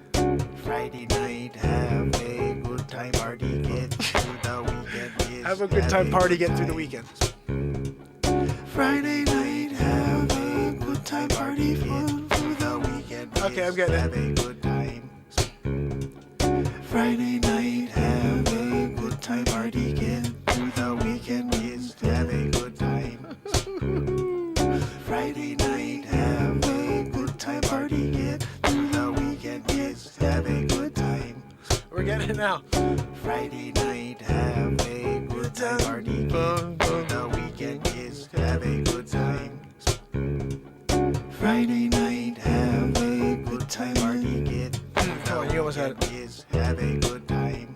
Friday night, have a good time. Party, get through the weekend. Have a good time party getting through the weekend. Friday night, have a good time party for the weekend. Okay, I'm getting Have it. a good time. Friday night, have a good time party get through the weekend. Have a good time. Friday night, have a good time party get through the weekend. Have a good time. We're getting it now. Friday night, have a good time. Party, Fun, fun. the weekend is have a good time. Friday night, have a good time. Party, get Come on, you almost had it. is have a good time.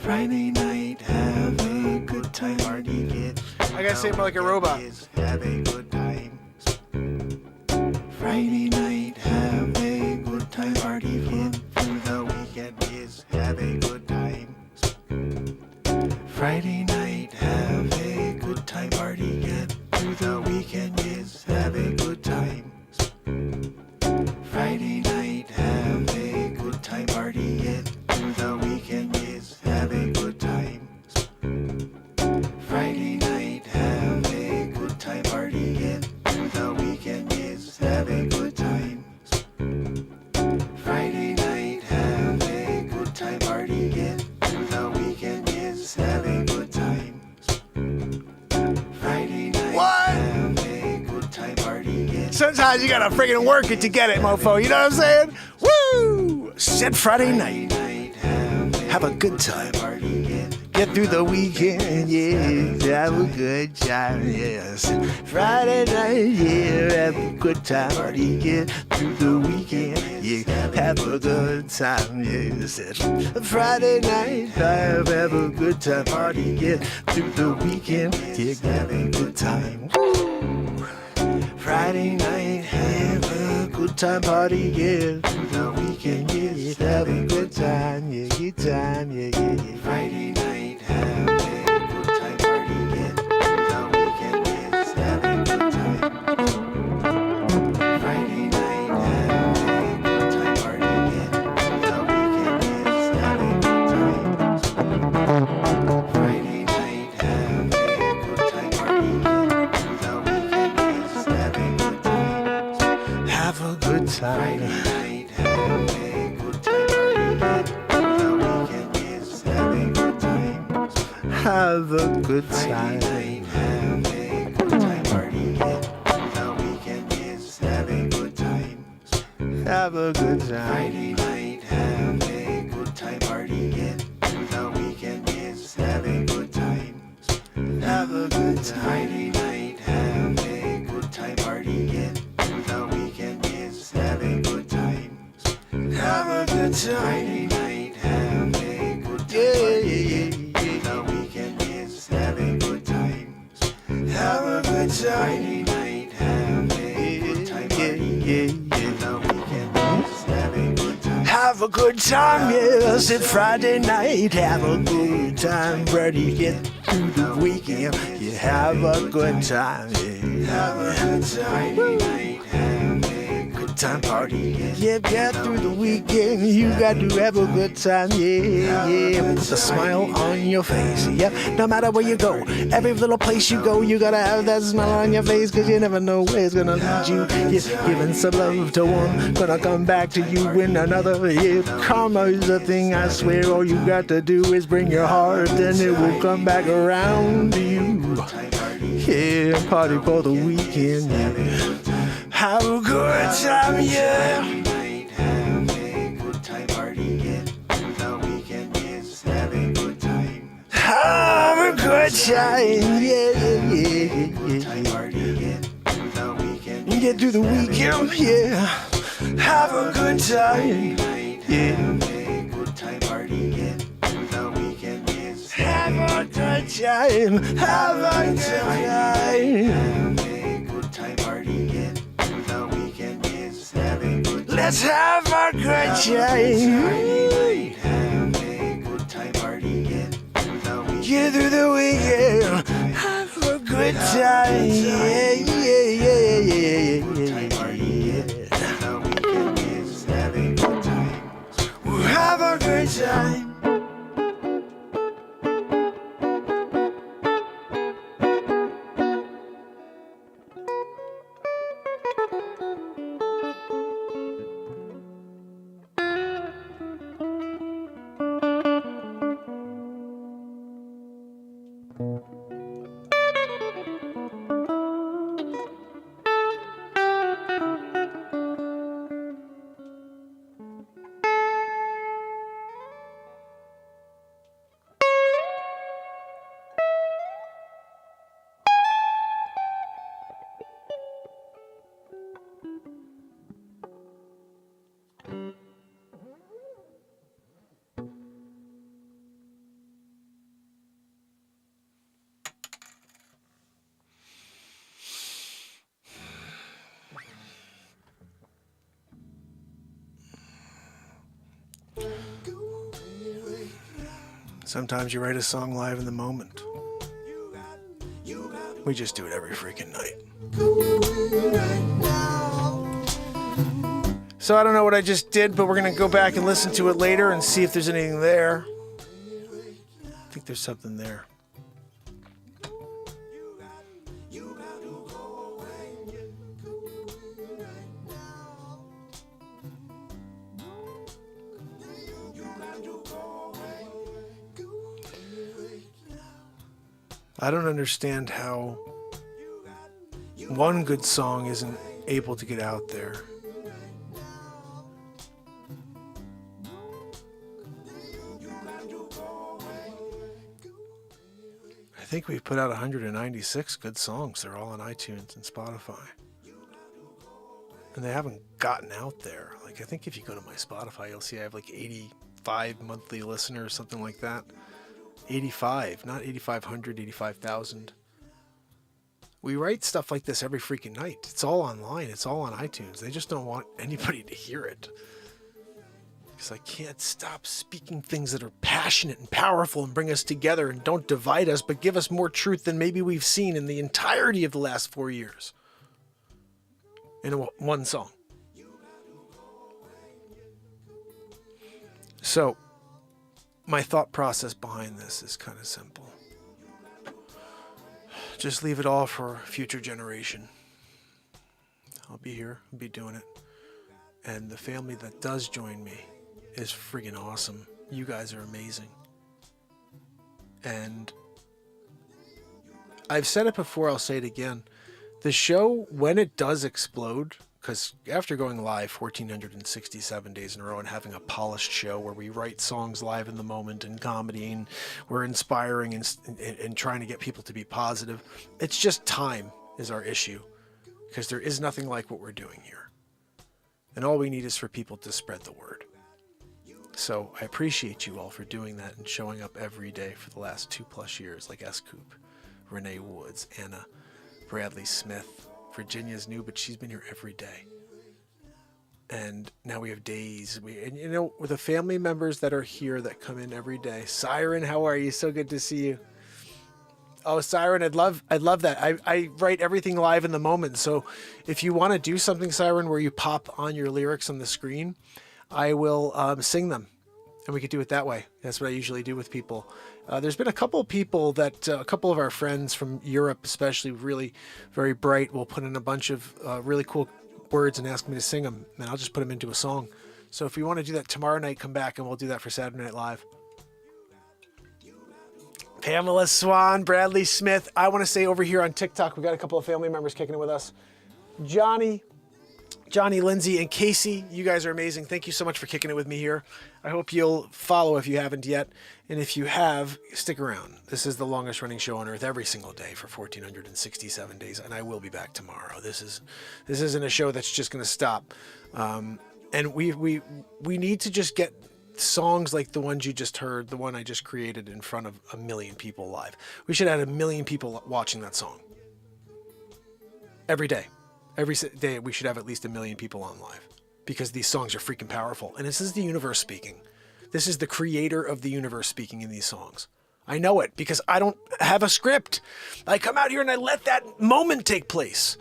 Friday night, have a good time. Party, get I gotta say it more like a robot. have a good time. Friday night, have a good time. Party get through the weekend, yes, have a good time. Friday night, have a good time. Party get through the weekend, yes, have a good time. Friday night, have a good time. Party get through the weekend, yes, have a good time. Friday night, have a good time. Party get through the weekend, yes, have a good time. Friday night, have a good time. Party get through the weekend, yes, have a good time. Friday night, have a good time. Party get. Sometimes you gotta friggin' work it to get it, mofo. You know what I'm saying? Woo! Said Friday night. Have a good time. Get through the weekend, yeah. Have a good time, yes. Friday night, yeah. Have a good time. Party, get through the weekend, yeah. Have a good time, yes. Friday night, have a good time. Party, get through the weekend, yeah. Have a good time. Woo! Friday night, have a good time. Party, get through the weekend, yeah. Have a good time, yeah. Good time, yeah, yeah, yeah. Friday night, have a good time. Party get through the weekend, yes, have a good time. Friday night, have a good time. Party get through the weekend, yes, have a good time. Friday night, have a good time. Party get through the weekend, yes, have a good time. Have a good time. Friday night, have a good time. Party get through the weekend, yes, have a good time. Have a good Friday time. night, have a good time. Party get through the weekend, yes, have a good time. Have a good time. Friday night, have a good time. Party get through the weekend, yes, have a good time. Have a good time. Friday night, have a good time. Party get through the weekend, yes, have a good time. Have a good time. Friday night, have a good time. Yeah, Party yeah, get yeah, through the weekend, yes, have a good time. Have a good time. Friday night, have a good time. Party get through the weekend, yes, have a good time. Have a good time, yes. It's Friday night. Have a good time. Ready, get through the weekend. You have a good time, yeah. Have a good time. Friday night, have a good Time party. Yeah, get through the weekend. You got to have a good time, yeah, yeah. Put a smile on your face, yeah. No matter where you go, every little place you go, you gotta have that smile on your face, 'cause you never know where it's gonna lead you. Yeah, giving some love to one, gonna come back to you in another. Yeah, karma is a thing, I swear. All you got to do is bring your heart, and it will come back around to you. Yeah, party for the weekend, yeah. Have a good time, yeah. Friday night, have a good time. Party get through the weekend, yes, have a good time. Have a good time, yeah, yeah, yeah, yeah, Time yeah. party get through the weekend. Get through the weekend, yeah. Have a good Friday time, night, yeah. have a good time. Party get through the weekend, yes, Have a good time, have a good time. have a good time. Party get through the weekend, yes, have a good time. Let's have a good Friday time. night, have a good time. Party get through the weekend. Get through the weekend, have a good time, yeah, yeah, yeah, yeah, Time yeah, party yeah, get through the weekend, yes, have a good time. yeah. Have a good time. Sometimes you write a song live in the moment. We just do it every freaking night. So I don't know what I just did, but we're going to go back and listen to it later and see if there's anything there. I think there's something there. I don't understand how one good song isn't able to get out there. I think we've put out 196 good songs. They're all on iTunes and Spotify. And they haven't gotten out there. Like, I think if you go to my Spotify, you'll see I have like 85 monthly listeners, something like that. 85, not 8,500, 85,000. We write stuff like this every freaking night. It's all online. It's all on iTunes. They just don't want anybody to hear it. Because I can't stop speaking things that are passionate and powerful and bring us together and don't divide us, but give us more truth than maybe we've seen in the entirety of the last 4 years. In one song. So, my thought process behind this is kind of simple. Just leave it all for future generation. I'll be here, I'll be doing it. And the family that does join me is friggin' awesome. You guys are amazing. And I've said it before, I'll say it again. The show, when it does explode, because after going live 1,467 days in a row and having a polished show where we write songs live in the moment and comedy and we're inspiring and trying to get people to be positive, it's just time is our issue, because there is nothing like what we're doing here. And all we need is for people to spread the word. So I appreciate you all for doing that and showing up every day for the last 2+ years, like S. Coop, Renee Woods, Anna, Bradley Smith. Virginia's new, but she's been here every day. And now we have Days. And you know, with the family members that are here that come in every day. Siren, how are you? So good to see you. Oh, Siren, I'd love that. I write everything live in the moment. So if you want to do something, Siren, where you pop on your lyrics on the screen, I will sing them. And we could do it that way. That's what I usually do with people. There's been a couple of people that, a couple of our friends from Europe, especially really very bright, will put in a bunch of really cool words and ask me to sing them. And I'll just put them into a song. So if you want to do that tomorrow night, come back and we'll do that for Saturday Night Live. Pamela Swan, Bradley Smith. I want to say over here on TikTok, we've got a couple of family members kicking it with us. Johnny, Lindsay, and Casey, you guys are amazing. Thank you so much for kicking it with me here. I hope you'll follow if you haven't yet. And if you have, stick around. This is the longest running show on earth every single day for 1,467 days. And I will be back tomorrow. This isn't a show that's just going to stop. And we need to just get songs like the ones you just heard, the one I just created in front of 1 million people live. We should have 1 million people watching that song. Every day. Every day we should have at least 1 million people on live, because these songs are freaking powerful. And this is the universe speaking. This is the creator of the universe speaking in these songs. I know it because I don't have a script. I come out here and I let that moment take place.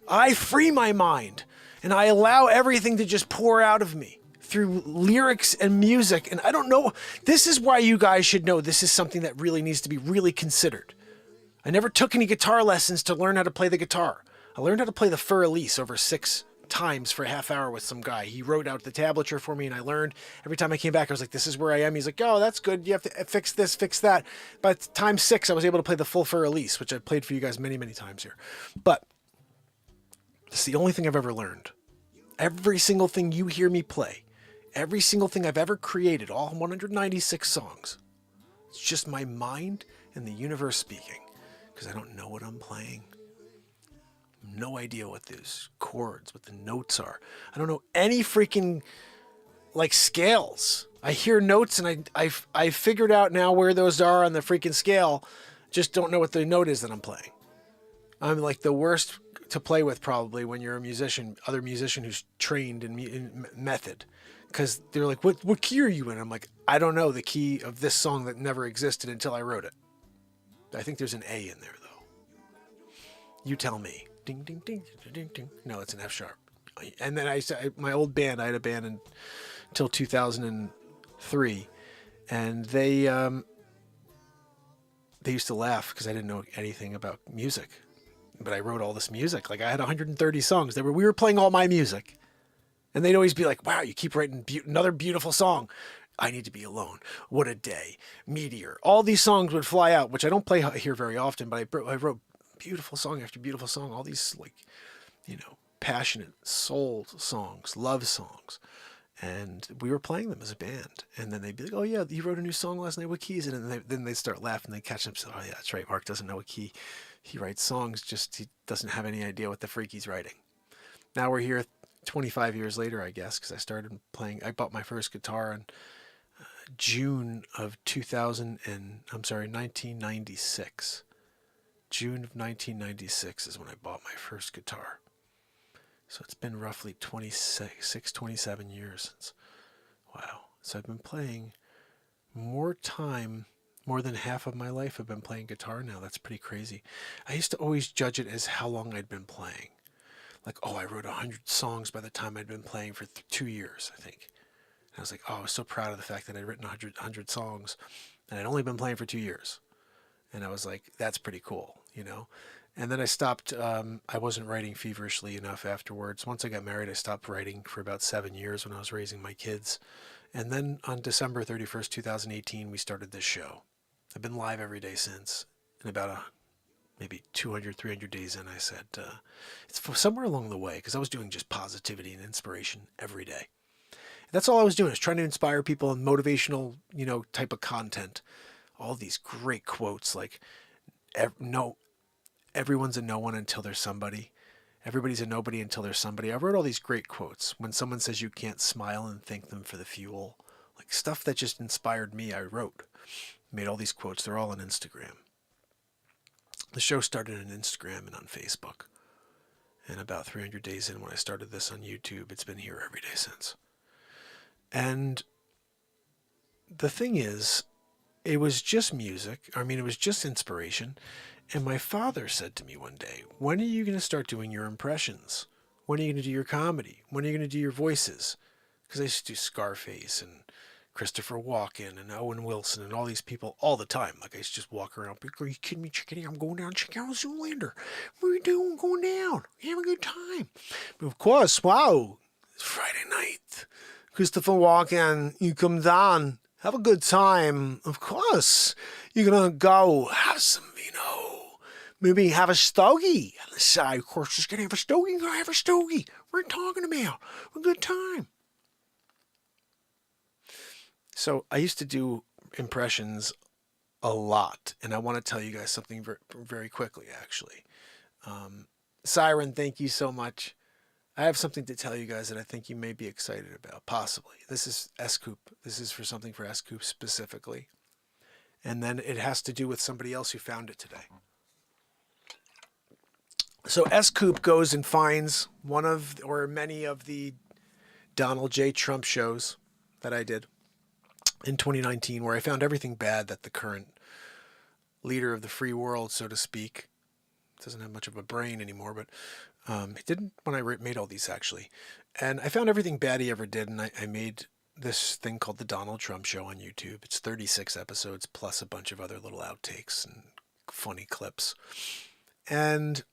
I free my mind and I allow everything to just pour out of me through lyrics and music. And I don't know. This is why you guys should know this is something that really needs to be really considered. I never took any guitar lessons to learn how to play the guitar. I learned how to play the Fur Elise over 6 times for a half hour with some guy. He wrote out the tablature for me and I learned. Every time I came back, I was like, this is where I am. He's like, oh, that's good. You have to fix this, fix that. By time 6, I was able to play the full Fur Elise, which I've played for you guys many, many times here. But it's the only thing I've ever learned. Every single thing you hear me play, every single thing I've ever created, all 196 songs, it's just my mind and the universe speaking, because I don't know what I'm playing. No idea what those chords, what the notes are. I don't know any freaking like scales. I hear notes and I figured out now where those are on the freaking scale. Just don't know what the note is that I'm playing. I'm like the worst to play with probably when you're a musician, other musician who's trained in method, because they're like, what key are you in? I'm like, I don't know the key of this song that never existed until I wrote it. I think there's an A in there, though. You tell me. Ding, ding, ding, ding, ding, ding. No, it's an F sharp. And then my old band, I had a band until 2003, and they used to laugh because I didn't know anything about music, but I wrote all this music. Like I had 130 songs. We were playing all my music, and they'd always be like, "Wow, you keep writing another beautiful song." I Need to Be Alone. What a Day. Meteor. All these songs would fly out, which I don't play here very often, but I wrote beautiful song after beautiful song. All these passionate soul songs, love songs. And we were playing them as a band. And then they'd be like, oh yeah, you wrote a new song last night. What key is it? And then they'd start laughing. They'd catch themselves. Oh yeah, that's right. Mark doesn't know a key. He writes songs, just he doesn't have any idea what the freak he's writing. Now we're here 25 years later, I guess, because I bought my first guitar in June of 1996. June of 1996 is when I bought my first guitar. So it's been roughly 27 years since. Wow. So I've been playing more than half of my life I've been playing guitar now. That's pretty crazy. I used to always judge it as how long I'd been playing. Like, I wrote 100 songs by the time I'd been playing for 2 years, I think. And I was like, I was so proud of the fact that I'd written 100 songs and I'd only been playing for 2 years. And I was like, that's pretty cool, And then I stopped. I wasn't writing feverishly enough afterwards. Once I got married, I stopped writing for about 7 years when I was raising my kids. And then on December 31st, 2018, we started this show. I've been live every day since. And about maybe 200, 300 days in, I said, it's somewhere along the way, because I was doing just positivity and inspiration every day. That's all I was doing, is trying to inspire people in motivational, type of content. All these great quotes like, everyone's a no one until there's somebody. Everybody's a nobody until there's somebody. I wrote all these great quotes. When someone says you can't smile and thank them for the fuel, like stuff that just inspired me, I wrote. Made all these quotes. They're all on Instagram. The show started on Instagram and on Facebook. And about 300 days in, when I started this on YouTube, it's been here every day since. And the thing is, it was just music. It was just inspiration. And my father said to me one day, when are you going to start doing your impressions? When are you going to do your comedy? When are you going to do your voices? Because I used to do Scarface and Christopher Walken and Owen Wilson and all these people all the time. Like I used to just walk around. Are you kidding me, chickadee? I'm going down to check out Zoolander. What are you doing? Going down. Have a good time. But of course, wow. It's Friday night. Christopher Walken, you come down. Have a good time. Of course. You're going to go have some, maybe have a stogie on the side. Of course, just going to have a stogie. You're going to have a stogie. What are you talking about? A good time. So I used to do impressions a lot. And I want to tell you guys something very, very quickly, actually. Siren, thank you so much. I have something to tell you guys that I think you may be excited about, possibly. This is S-Coop. This is for something for S-Coop specifically. And then it has to do with somebody else who found it today. So S-Coop goes and finds one of, or many of the Donald J. Trump shows that I did in 2019, where I found everything bad that the current leader of the free world, so to speak, doesn't have much of a brain anymore, but he didn't when I made all these, actually. And I found everything bad he ever did, and I made this thing called The Donald Trump Show on YouTube. It's 36 episodes, plus a bunch of other little outtakes and funny clips. And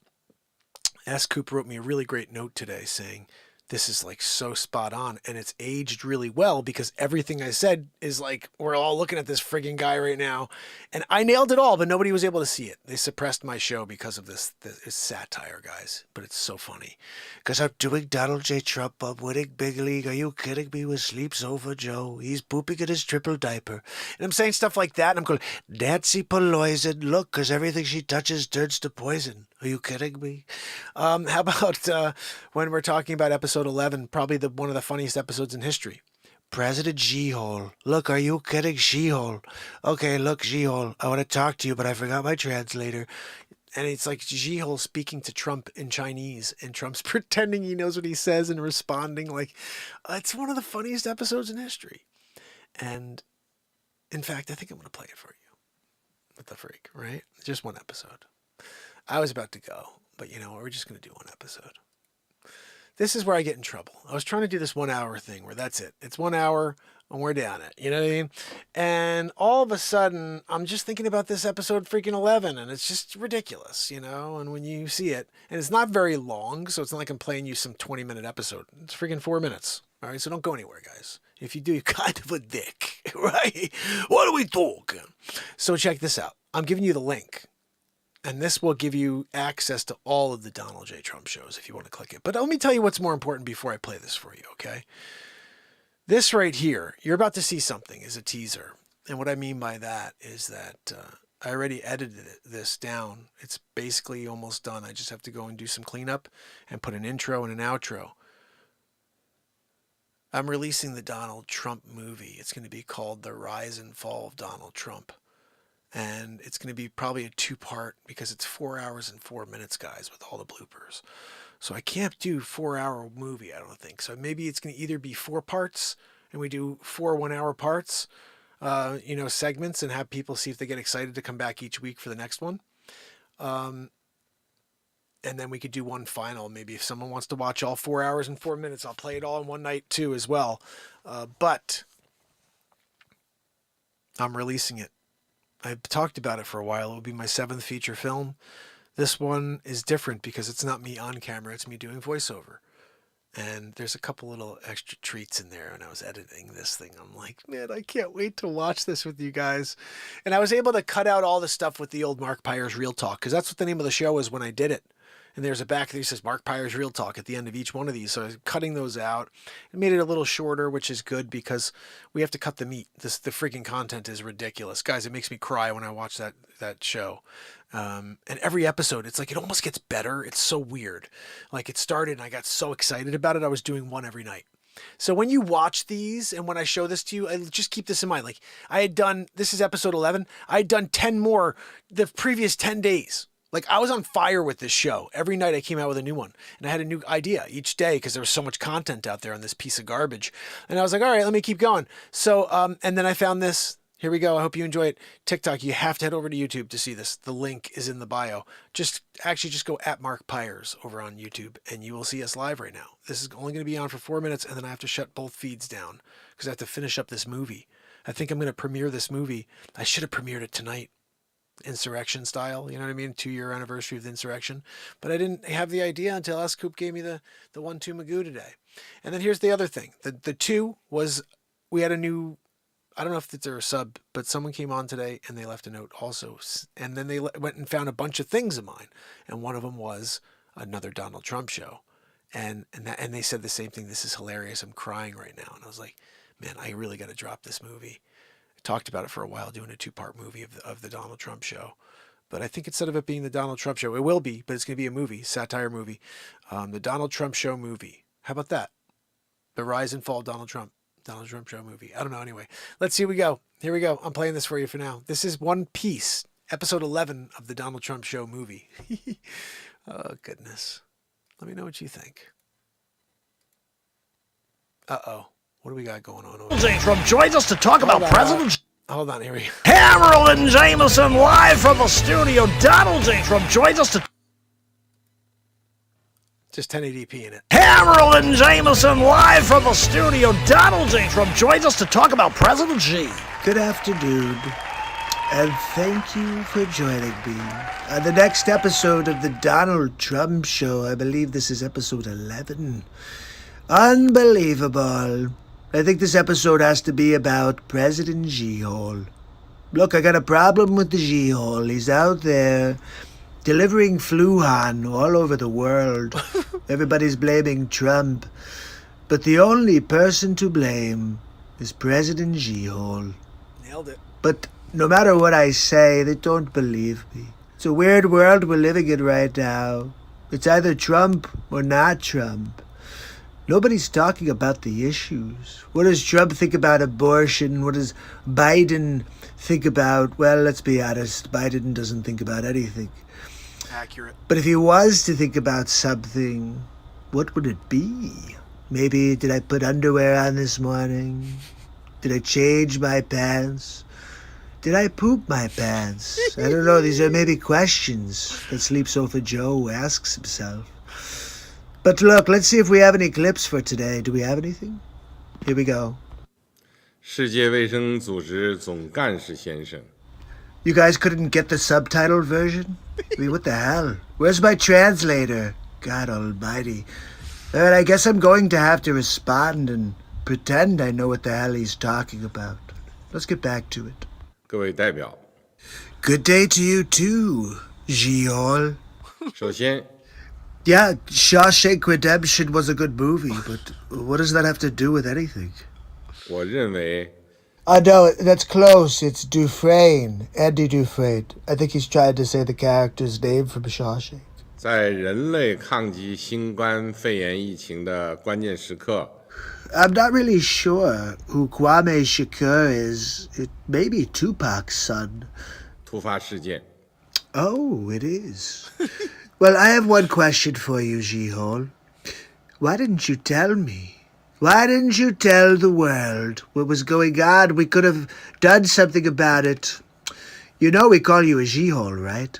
S-Coop wrote me a really great note today saying, this is like so spot on, and it's aged really well because everything I said is like, we're all looking at this frigging guy right now, and I nailed it all, but nobody was able to see it. They suppressed my show because of this satire, guys, but it's so funny. Because I'm doing Donald J. Trump, I'm winning big league, are you kidding me, with Sleeps Over Joe, he's pooping in his triple diaper. And I'm saying stuff like that, and I'm going, Nancy Pelosi, look, because everything she touches turns to poison. Are you kidding me? How about when we're talking about episode 11, probably one of the funniest episodes in history. President She-Hole. Look, are you kidding, She-Hole? Okay, look, She-Hole, I want to talk to you, but I forgot my translator. And it's like Ji-hol speaking to Trump in Chinese, and Trump's pretending he knows what he says and responding like it's one of the funniest episodes in history. And in fact, I think I'm going to play it for you with the freak, right? Just one episode. I was about to go, but you know what? We're just going to do one episode. This is where I get in trouble. I was trying to do this 1 hour thing where that's it. It's 1 hour and we're down it. You know what I mean? And all of a sudden, I'm just thinking about this episode freaking 11, and it's just ridiculous, you know? And when you see it, and it's not very long, so it's not like I'm playing you some 20-minute episode. It's freaking 4 minutes. All right? So don't go anywhere, guys. If you do, you're kind of a dick, right? What are we talking? So check this out. I'm giving you the link. And this will give you access to all of the Donald J. Trump shows if you want to click it. But let me tell you what's more important before I play this for you, okay? This right here, you're about to see something, is a teaser. And what I mean by that is that I already edited this down. It's basically almost done. I just have to go and do some cleanup and put an intro and an outro. I'm releasing the Donald Trump movie. It's going to be called The Rise and Fall of Donald Trump. And it's going to be probably a 2-part because it's 4 hours and 4 minutes, guys, with all the bloopers. So I can't do 4-hour movie, I don't think. So maybe it's going to either be 4 parts and we do 4 1-hour parts, segments, and have people see if they get excited to come back each week for the next one. And then we could do one final. Maybe if someone wants to watch all 4 hours and 4 minutes, I'll play it all in one night too as well. But I'm releasing it. I've talked about it for a while. It will be my 7th feature film. This one is different because it's not me on camera. It's me doing voiceover. And there's a couple little extra treats in there. And I was editing this thing. I'm like, man, I can't wait to watch this with you guys. And I was able to cut out all the stuff with the old Mark Pires Real Talk, because that's what the name of the show is when I did it. And there's a back there that says Mark Pires Real Talk at the end of each one of these. So I was cutting those out. It made it a little shorter, which is good because we have to cut the meat. The freaking content is ridiculous. Guys, it makes me cry when I watch that show. And every episode, it's like it almost gets better. It's so weird. Like it started and I got so excited about it. I was doing one every night. So when you watch these and when I show this to you, I just keep this in mind. Like I had done, this is episode 11. I had done 10 more the previous 10 days. Like I was on fire with this show. Every night I came out with a new one and I had a new idea each day because there was so much content out there on this piece of garbage. And I was like, all right, let me keep going. So, and then I found this. Here we go. I hope you enjoy it. TikTok, you have to head over to YouTube to see this. The link is in the bio. Just go at Mark Pires over on YouTube and you will see us live right now. This is only going to be on for 4 minutes and then I have to shut both feeds down because I have to finish up this movie. I think I'm going to premiere this movie. I should have premiered it tonight. Insurrection style, you know what I mean? 2-year anniversary of the insurrection. But I didn't have the idea until S. Coop gave me the 1-2 Magoo today. And then here's the other thing. The 2 was, we had a new, I don't know if they're a sub, but someone came on today and they left a note also. And then they went and found a bunch of things of mine. And one of them was another Donald Trump show. And they said the same thing. This is hilarious. I'm crying right now. And I was like, man, I really got to drop this movie. Talked about it for a while, doing a 2-part movie of the Donald Trump show. But I think instead of it being the Donald Trump show, it will be, but it's going to be a movie, satire movie. The Donald Trump show movie. How about that? The Rise and Fall of Donald Trump show movie. I don't know. Anyway, let's see. Here we go. I'm playing this for you for now. This is one piece, episode 11 of the Donald Trump show movie. Oh, goodness. Let me know what you think. Uh-oh. What do we got going on over J. Trump joins us to talk about President... Hold on, here we go. Harold and Jameson live from the studio. Donald J. Trump joins us to... Just 1080p in it. Harold and Jameson live from the studio. Donald J. Trump joins us to talk about President Xi. Good afternoon, and thank you for joining me on the next episode of the Donald Trump Show. I believe this is episode 11. Unbelievable. I think this episode has to be about President Ji-hol. Look, I got a problem with the Ji-hol. He's out there delivering Fluhan all over the world. Everybody's blaming Trump. But the only person to blame is President Ji-hol. Nailed it. But no matter what I say, they don't believe me. It's a weird world we're living in right now. It's either Trump or not Trump. Nobody's talking about the issues. What does Trump think about abortion? What does Biden think about? Well, let's be honest. Biden doesn't think about anything. accurate. But if he was to think about something, what would it be? Maybe, did I put underwear on this morning? Did I change my pants? Did I poop my pants? I don't know. These are maybe questions that Sleep Sofa Joe asks himself. But look, let's see if we have any clips for today. Do we have anything? Here we go. 世界卫生组织总干事先生 You guys couldn't get the subtitled version? I mean, what the hell? Where's my translator? God almighty. Alright, I guess I'm going to have to respond and pretend I know what the hell he's talking about. Let's get back to it. 各位代表， Good day to you too, Giol. 首先， Yeah, Shawshank Redemption was a good movie, but what does that have to do with anything? 我认为 Oh no, that's close. It's Dufresne, Andy Dufresne. I think he's trying to say the character's name from Shawshank. 在人类抗击新冠肺炎疫情的关键时刻， I'm not really sure who Kwame Shakur is. It may be Tupac's son. 突发事件， Oh, it is. Well, I have one question for you, Jihol. Why didn't you tell me? Why didn't you tell the world what was going on? We could have done something about it. You know we call you a Jihol, right?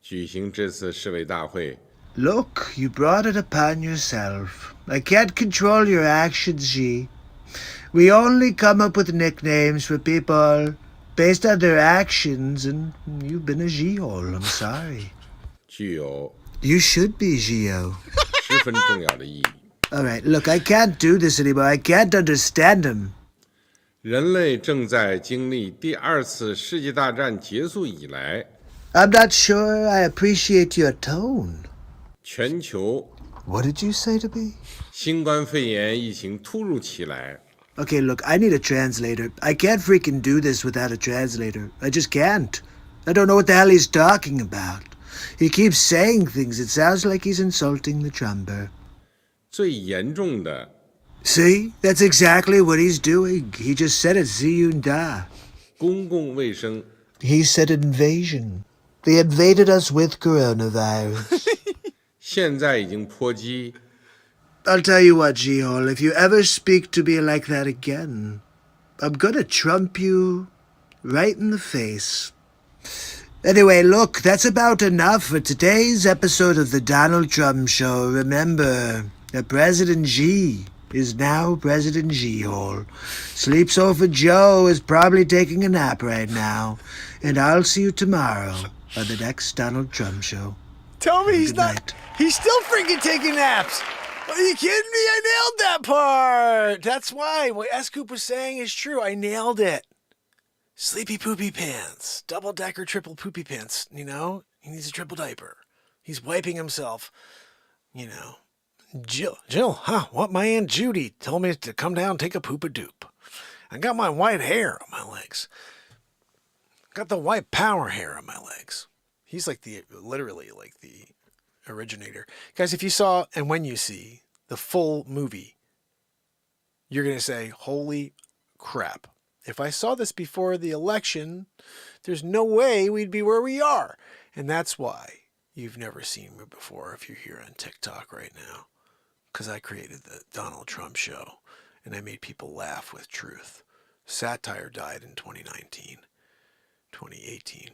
举行这次世卫大会， Look, you brought it upon yourself. I can't control your actions, Ji. We only come up with nicknames for people based on their actions, and you've been a Jihol. I'm sorry. 具有 You should be, Gio. 十分重要的意义。 All right, look, I can't do this anymore. I can't understand him. 人类正在经历第二次世界大战结束以来， I'm not sure I appreciate your tone. 全球 What did you say to me? 新冠肺炎疫情突如其来， Okay, look, I need a translator. I can't freaking do this without a translator. I just can't. I don't know what the hell he's talking about. He keeps saying things. It sounds like he's insulting the drummer. 最严重的 See? That's exactly what he's doing. He just said it, Ziyunda. 公共卫生 He said invasion. They invaded us with coronavirus. 现在已经波及 I'll tell you what, Gihol, if you ever speak to me like that again, I'm gonna trump you right in the face. Anyway, look, that's about enough for today's episode of the Donald Trump Show. Remember that President Xi is now President Gihol. Sleep Sofa Joe is probably taking a nap right now. And I'll see you tomorrow on the next Donald Trump Show. Tell me he's Good not. night. He's still freaking taking naps. Are you kidding me? I nailed that part. That's why what S. Coop was saying is true. I nailed it. Sleepy poopy pants. Double decker, triple poopy pants. You know, he needs a triple diaper. He's wiping himself. You know, Jill, huh? What my Aunt Judy told me to come down and take a poop-a-doop. I got my white hair on my legs. Got the white power hair on my legs. He's like literally like the originator. Guys, if you saw and when you see the full movie, you're going to say, holy crap. If I saw this before the election, there's no way we'd be where we are. And that's why you've never seen me before if you're here on TikTok right now. Because I created the Donald Trump Show and I made people laugh with truth. Satire died in 2019, 2018.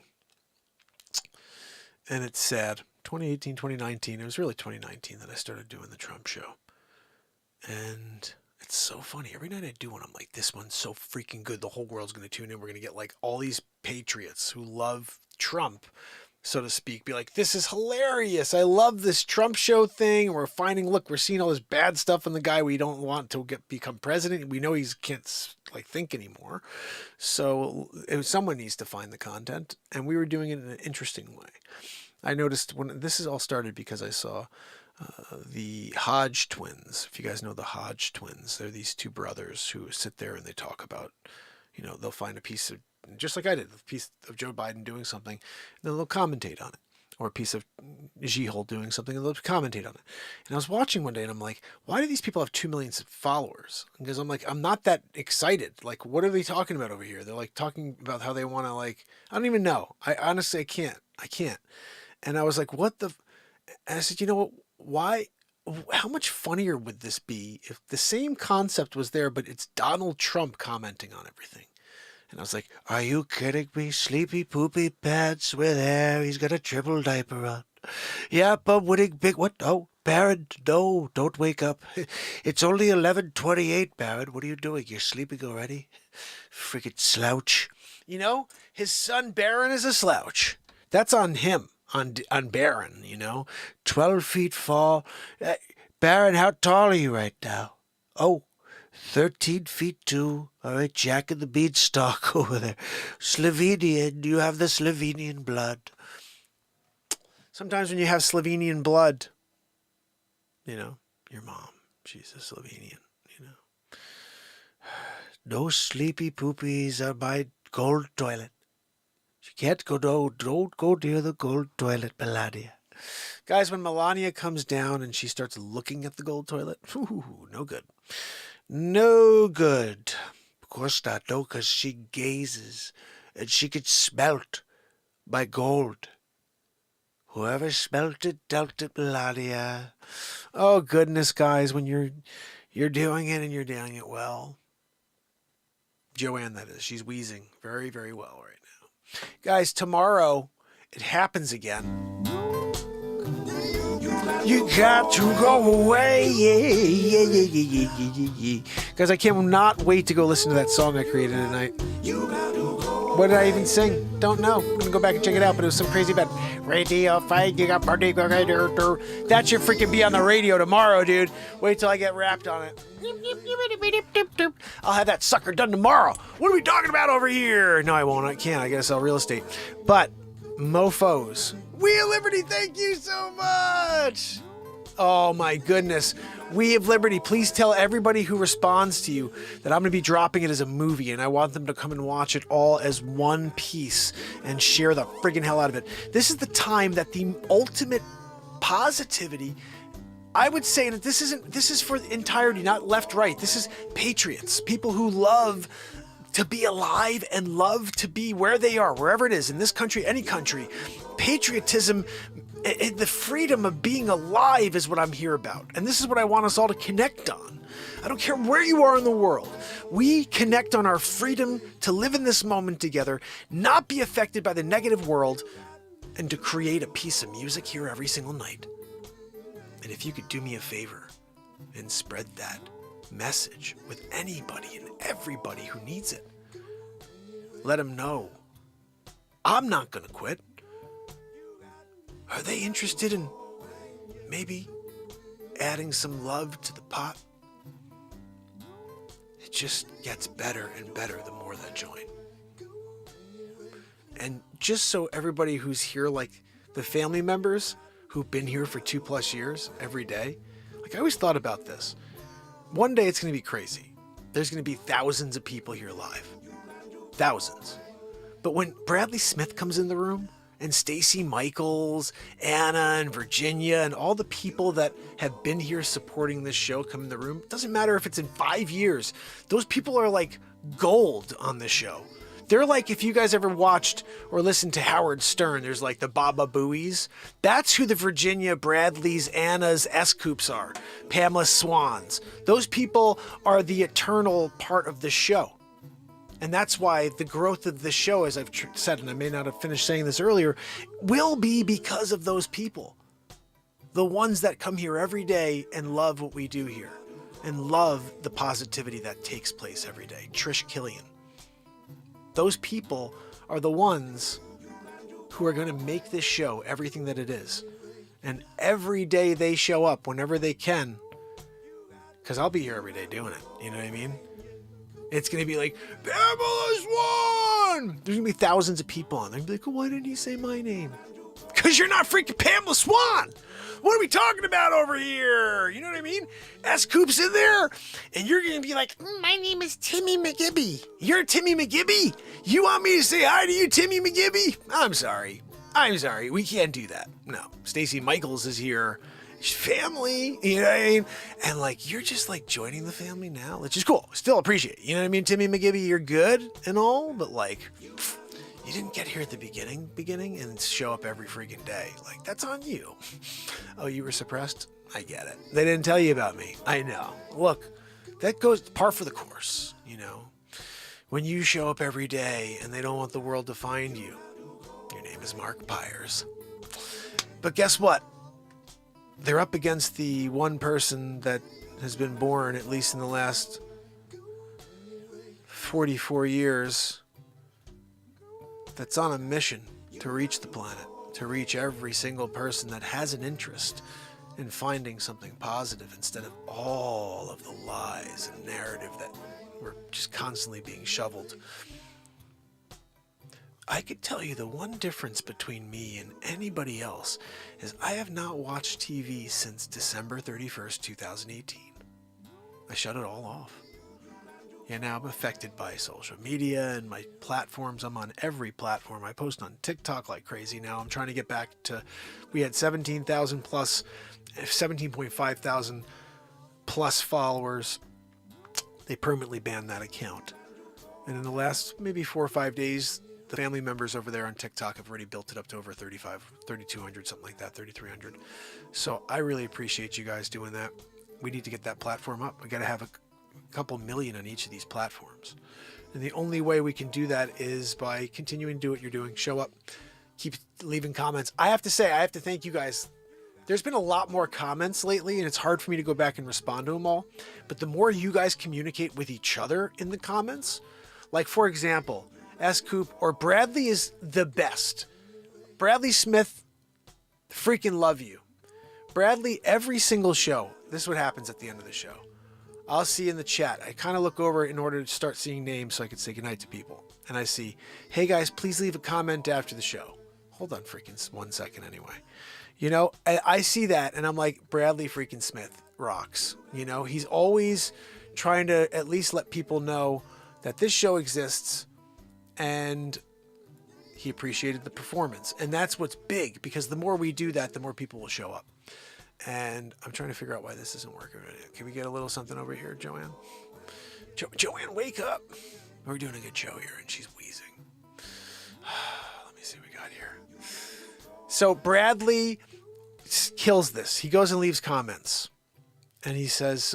And it's sad. 2018, 2019. It was really 2019 that I started doing the Trump Show. And it's so funny. Every night I do one, I'm like, this one's so freaking good. The whole world's going to tune in. We're going to get like all these patriots who love Trump, so to speak, be like, this is hilarious. I love this Trump Show thing. We're seeing all this bad stuff in the guy we don't want to become president. We know he can't like think anymore. So someone needs to find the content. And we were doing it in an interesting way. I noticed when this is all started because I saw the Hodge twins. If you guys know the Hodge twins, they're these two brothers who sit there and they talk about, you know, they'll find a piece of, just like I did, a piece of Joe Biden doing something, and then they'll commentate on it. Or a piece of Gihol doing something, and they'll commentate on it. And I was watching one day and I'm like, why do these people have 2 million followers? Because I'm like, I'm not that excited. Like, what are they talking about over here? They're like talking about how they want to like, I don't even know. I honestly, I can't. And I was like, what the? And I said, you know what? Why? How much funnier would this be if the same concept was there, but it's Donald Trump commenting on everything? And I was like, are you kidding me? Sleepy poopy pants with hair. He's got a triple diaper on. Yeah, but winning big. What? Oh, Baron, no, don't wake up. It's only 11:28, Baron. What are you doing? You're sleeping already? Freaking slouch. You know, his son Baron is a slouch. That's on him, on Baron, 12 feet fall. Baron, how tall are you right now? Oh, 13 feet 2. All right, Jack and the Beanstalk over there. Slovenian, you have the Slovenian blood. Sometimes when you have Slovenian blood, your mom, she's a Slovenian, No sleepy poopies are my gold toilet. You can't go, don't go near the gold toilet, Melania. Guys, when Melania comes down and she starts looking at the gold toilet, no good. No good. Of course not, no, because she gazes and she could smelt my gold. Whoever smelt it, dealt it, Melania. Oh, goodness, guys, when you're doing it and you're doing it well. Joanne, that is. She's wheezing very, very well right now. Guys, tomorrow, it happens again. You got to go away. Yeah. Guys, I cannot wait to go listen to that song I created tonight. What did I even sing? Don't know. I'm going to go back and check it out, but it was some crazy bad radio fight. You got party. That should freaking be on the radio tomorrow, dude. Wait till I get wrapped on it. I'll have that sucker done tomorrow. What are we talking about over here? No, I won't. I can't. I got to sell real estate. But, mofos. We of Liberty, thank you so much. Oh, my goodness. We of Liberty, please tell everybody who responds to you that I'm going to be dropping it as a movie, and I want them to come and watch it all as one piece and share the friggin' hell out of it. This is the time that the ultimate positivity, I would say that this is for the entirety, not left, right. This is patriots, people who love to be alive and love to be where they are, wherever it is, in this country, any country. Patriotism, the freedom of being alive is what I'm here about. And this is what I want us all to connect on. I don't care where you are in the world. We connect on our freedom to live in this moment together, not be affected by the negative world, and to create a piece of music here every single night. And if you could do me a favor and spread that message with anybody and everybody who needs it, let them know I'm not going to quit. Are they interested in maybe adding some love to the pot? It just gets better and better the more that join. And just so everybody who's here, like the family members who've been here for 2+ years every day, like I always thought about this. One day it's going to be crazy. There's going to be thousands of people here live. Thousands. But when Bradley Smith comes in the room, and Stacy Michaels, Anna and Virginia, and all the people that have been here supporting this show come in the room, it doesn't matter if it's in 5 years. Those people are like gold on this show. They're like, if you guys ever watched or listened to Howard Stern, there's like the Baba Booies. That's who the Virginia Bradleys, Annas, S-Coops are. Pamela Swans. Those people are the eternal part of the show. And that's why the growth of the show, as I've said, and I may not have finished saying this earlier, will be because of those people. The ones that come here every day and love what we do here. And love the positivity that takes place every day. Trish Killian. Those people are the ones who are going to make this show everything that it is. And every day they show up whenever they can. Because I'll be here every day doing it. You know what I mean? It's going to be like, Pamela Swan! There's going to be thousands of people on there. They're going to be like, why didn't he say my name? Because you're not freaking Pamela Swan! What are we talking about over here? You know what I mean? S-Coop's in there, and you're going to be like, my name is Timmy McGibby. You're Timmy McGibby? You want me to say hi to you, Timmy McGibby? I'm sorry. We can't do that. No. Stacy Michaels is here. Family, you know what I mean? And like, you're just like joining the family now, which is cool. Still appreciate it. You know what I mean? Timmy McGibby, you're good and all, but like, You didn't get here at the beginning and show up every freaking day. Like, that's on you. Oh, you were suppressed? I get it. They didn't tell you about me. I know. Look, that goes par for the course, you know. When you show up every day and they don't want the world to find you, your name is Mark Pires. But guess what? They're up against the one person that has been born, at least in the last 44 years, that's on a mission to reach the planet, to reach every single person that has an interest in finding something positive instead of all of the lies and narrative that we're just constantly being shoveled. I could tell you the one difference between me and anybody else is I have not watched TV since December 31st, 2018. I shut it all off. Yeah, now I'm affected by social media and my platforms. I'm on every platform. I post on TikTok like crazy now. I'm trying to get back to, we had 17,000 plus, 17.5 thousand plus followers. They permanently banned that account. And in the last maybe 4 or 5 days, the family members over there on TikTok have already built it up to over 3,200, something like that, 3,300. So I really appreciate you guys doing that. We need to get that platform up. We got to have a couple million on each of these platforms. And the only way we can do that is by continuing to do what you're doing. Show up, keep leaving comments. I have to say, I have to thank you guys. There's been a lot more comments lately, and it's hard for me to go back and respond to them all. But the more you guys communicate with each other in the comments, like for example, S-Coop or Bradley is the best. Bradley Smith, freaking love you. Bradley, every single show, this is what happens at the end of the show. I'll see in the chat. I kind of look over in order to start seeing names so I can say goodnight to people. And I see, hey guys, please leave a comment after the show. Hold on freaking 1 second anyway. You know, I see that and I'm like, Bradley freaking Smith rocks. You know, he's always trying to at least let people know that this show exists and he appreciated the performance. And that's what's big, because the more we do that, the more people will show up. And I'm trying to figure out why this isn't working. Can we get a little something over here, Joanne? Joanne, wake up. We're doing a good show here, and she's wheezing. Let me see what we got here. So Bradley kills this. He goes and leaves comments. And he says,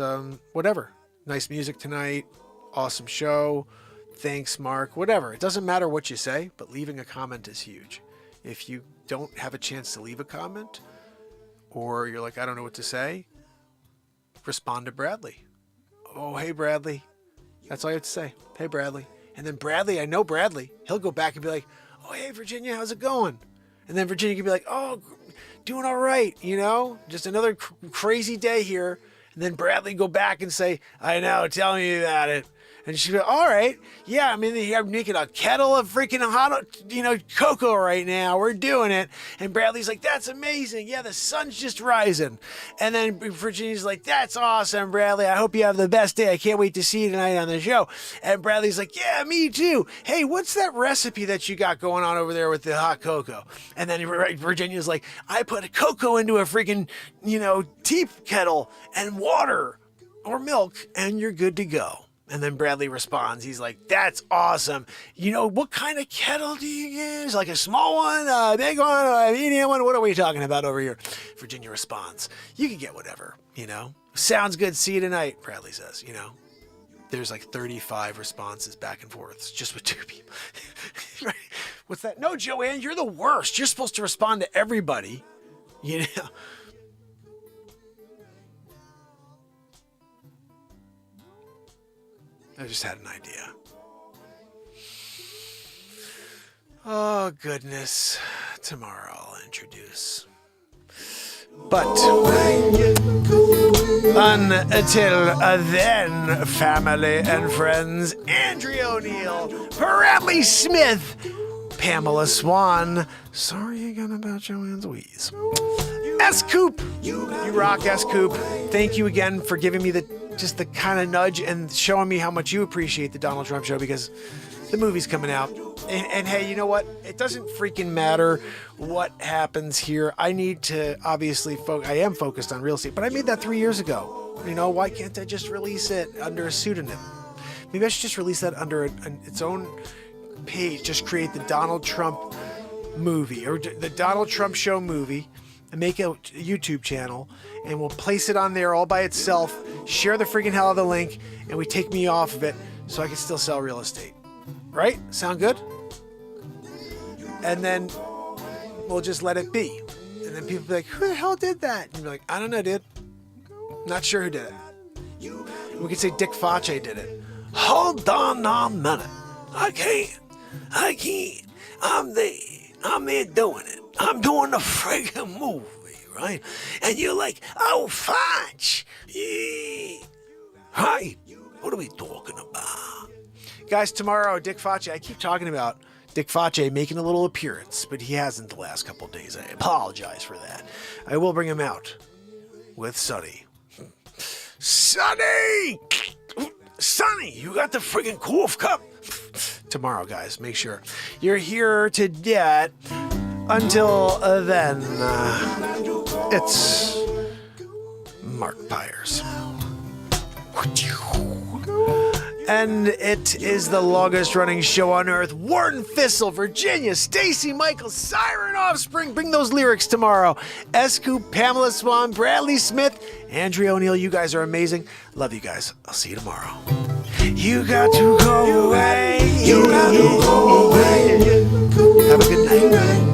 whatever. Nice music tonight. Awesome show. Thanks, Mark. Whatever. It doesn't matter what you say, but leaving a comment is huge. If you don't have a chance to leave a comment, or you're like, I don't know what to say, respond to Bradley. Oh, hey, Bradley. That's all you have to say. Hey, Bradley. And then Bradley, I know Bradley, he'll go back and be like, oh, hey, Virginia, how's it going? And then Virginia can be like, oh, doing all right, you know? Just another crazy day here. And then Bradley go back and say, I know, tell me about it. And she'd be like, all right. Yeah, I'm in here making a kettle of freaking hot, cocoa right now. We're doing it. And Bradley's like, that's amazing. Yeah, the sun's just rising. And then Virginia's like, that's awesome, Bradley. I hope you have the best day. I can't wait to see you tonight on the show. And Bradley's like, yeah, me too. Hey, what's that recipe that you got going on over there with the hot cocoa? And then Virginia's like, I put cocoa into a freaking, tea kettle and water or milk, and you're good to go. And then Bradley responds. He's like, that's awesome. What kind of kettle do you use? Like a small one, a big one, a medium one? What are we talking about over here? Virginia responds, you can get whatever, Sounds good. See you tonight, Bradley says, There's like 35 responses back and forth just with two people. Right? What's that? No, Joanne, you're the worst. You're supposed to respond to everybody, I just had an idea. Oh, goodness. Tomorrow I'll introduce. But until then, family and friends, Andrea O'Neill, Bradley Smith, Pamela Swan. Sorry again about Joanne's wheeze. S-Coop. You rock, S-Coop. Thank you again for giving me the kind of nudge and showing me how much you appreciate the Donald Trump show, because the movie's coming out. And hey, you know what? It doesn't freaking matter what happens here. I need to obviously I am focused on real estate, but I made that 3 years ago. Why can't I just release it under a pseudonym? Maybe I should just release that under its own page. Just create the Donald Trump movie or the Donald Trump show movie and make a YouTube channel, and we'll place it on there all by itself. Share the freaking hell of the link, and we take me off of it so I can still sell real estate. Right? Sound good? And then we'll just let it be. And then people be like, who the hell did that? And you're like, I don't know, dude. Not sure who did it. We could say Dick Facce did it. Hold on a minute. I can't. I'm there doing it. I'm doing the friggin' movie, right? And you're like, oh, Facce. Yeah. Right. What are we talking about? Guys, tomorrow, Dick Facce, I keep talking about Dick Facce making a little appearance, but he hasn't the last couple of days. I apologize for that. I will bring him out with Sonny. Sonny! Sonny, you got the friggin' cough cup? Tomorrow, guys, make sure you're here to get. Until then, it's Mark Pires. And it is the longest running show on earth. Warren Thistle, Virginia, Stacy Michaels, Siren Offspring. Bring those lyrics tomorrow. Scoop, Pamela Swan, Bradley Smith, Andrea O'Neill. You guys are amazing. Love you guys. I'll see you tomorrow. You got to go away. You got to go away. Have a good night.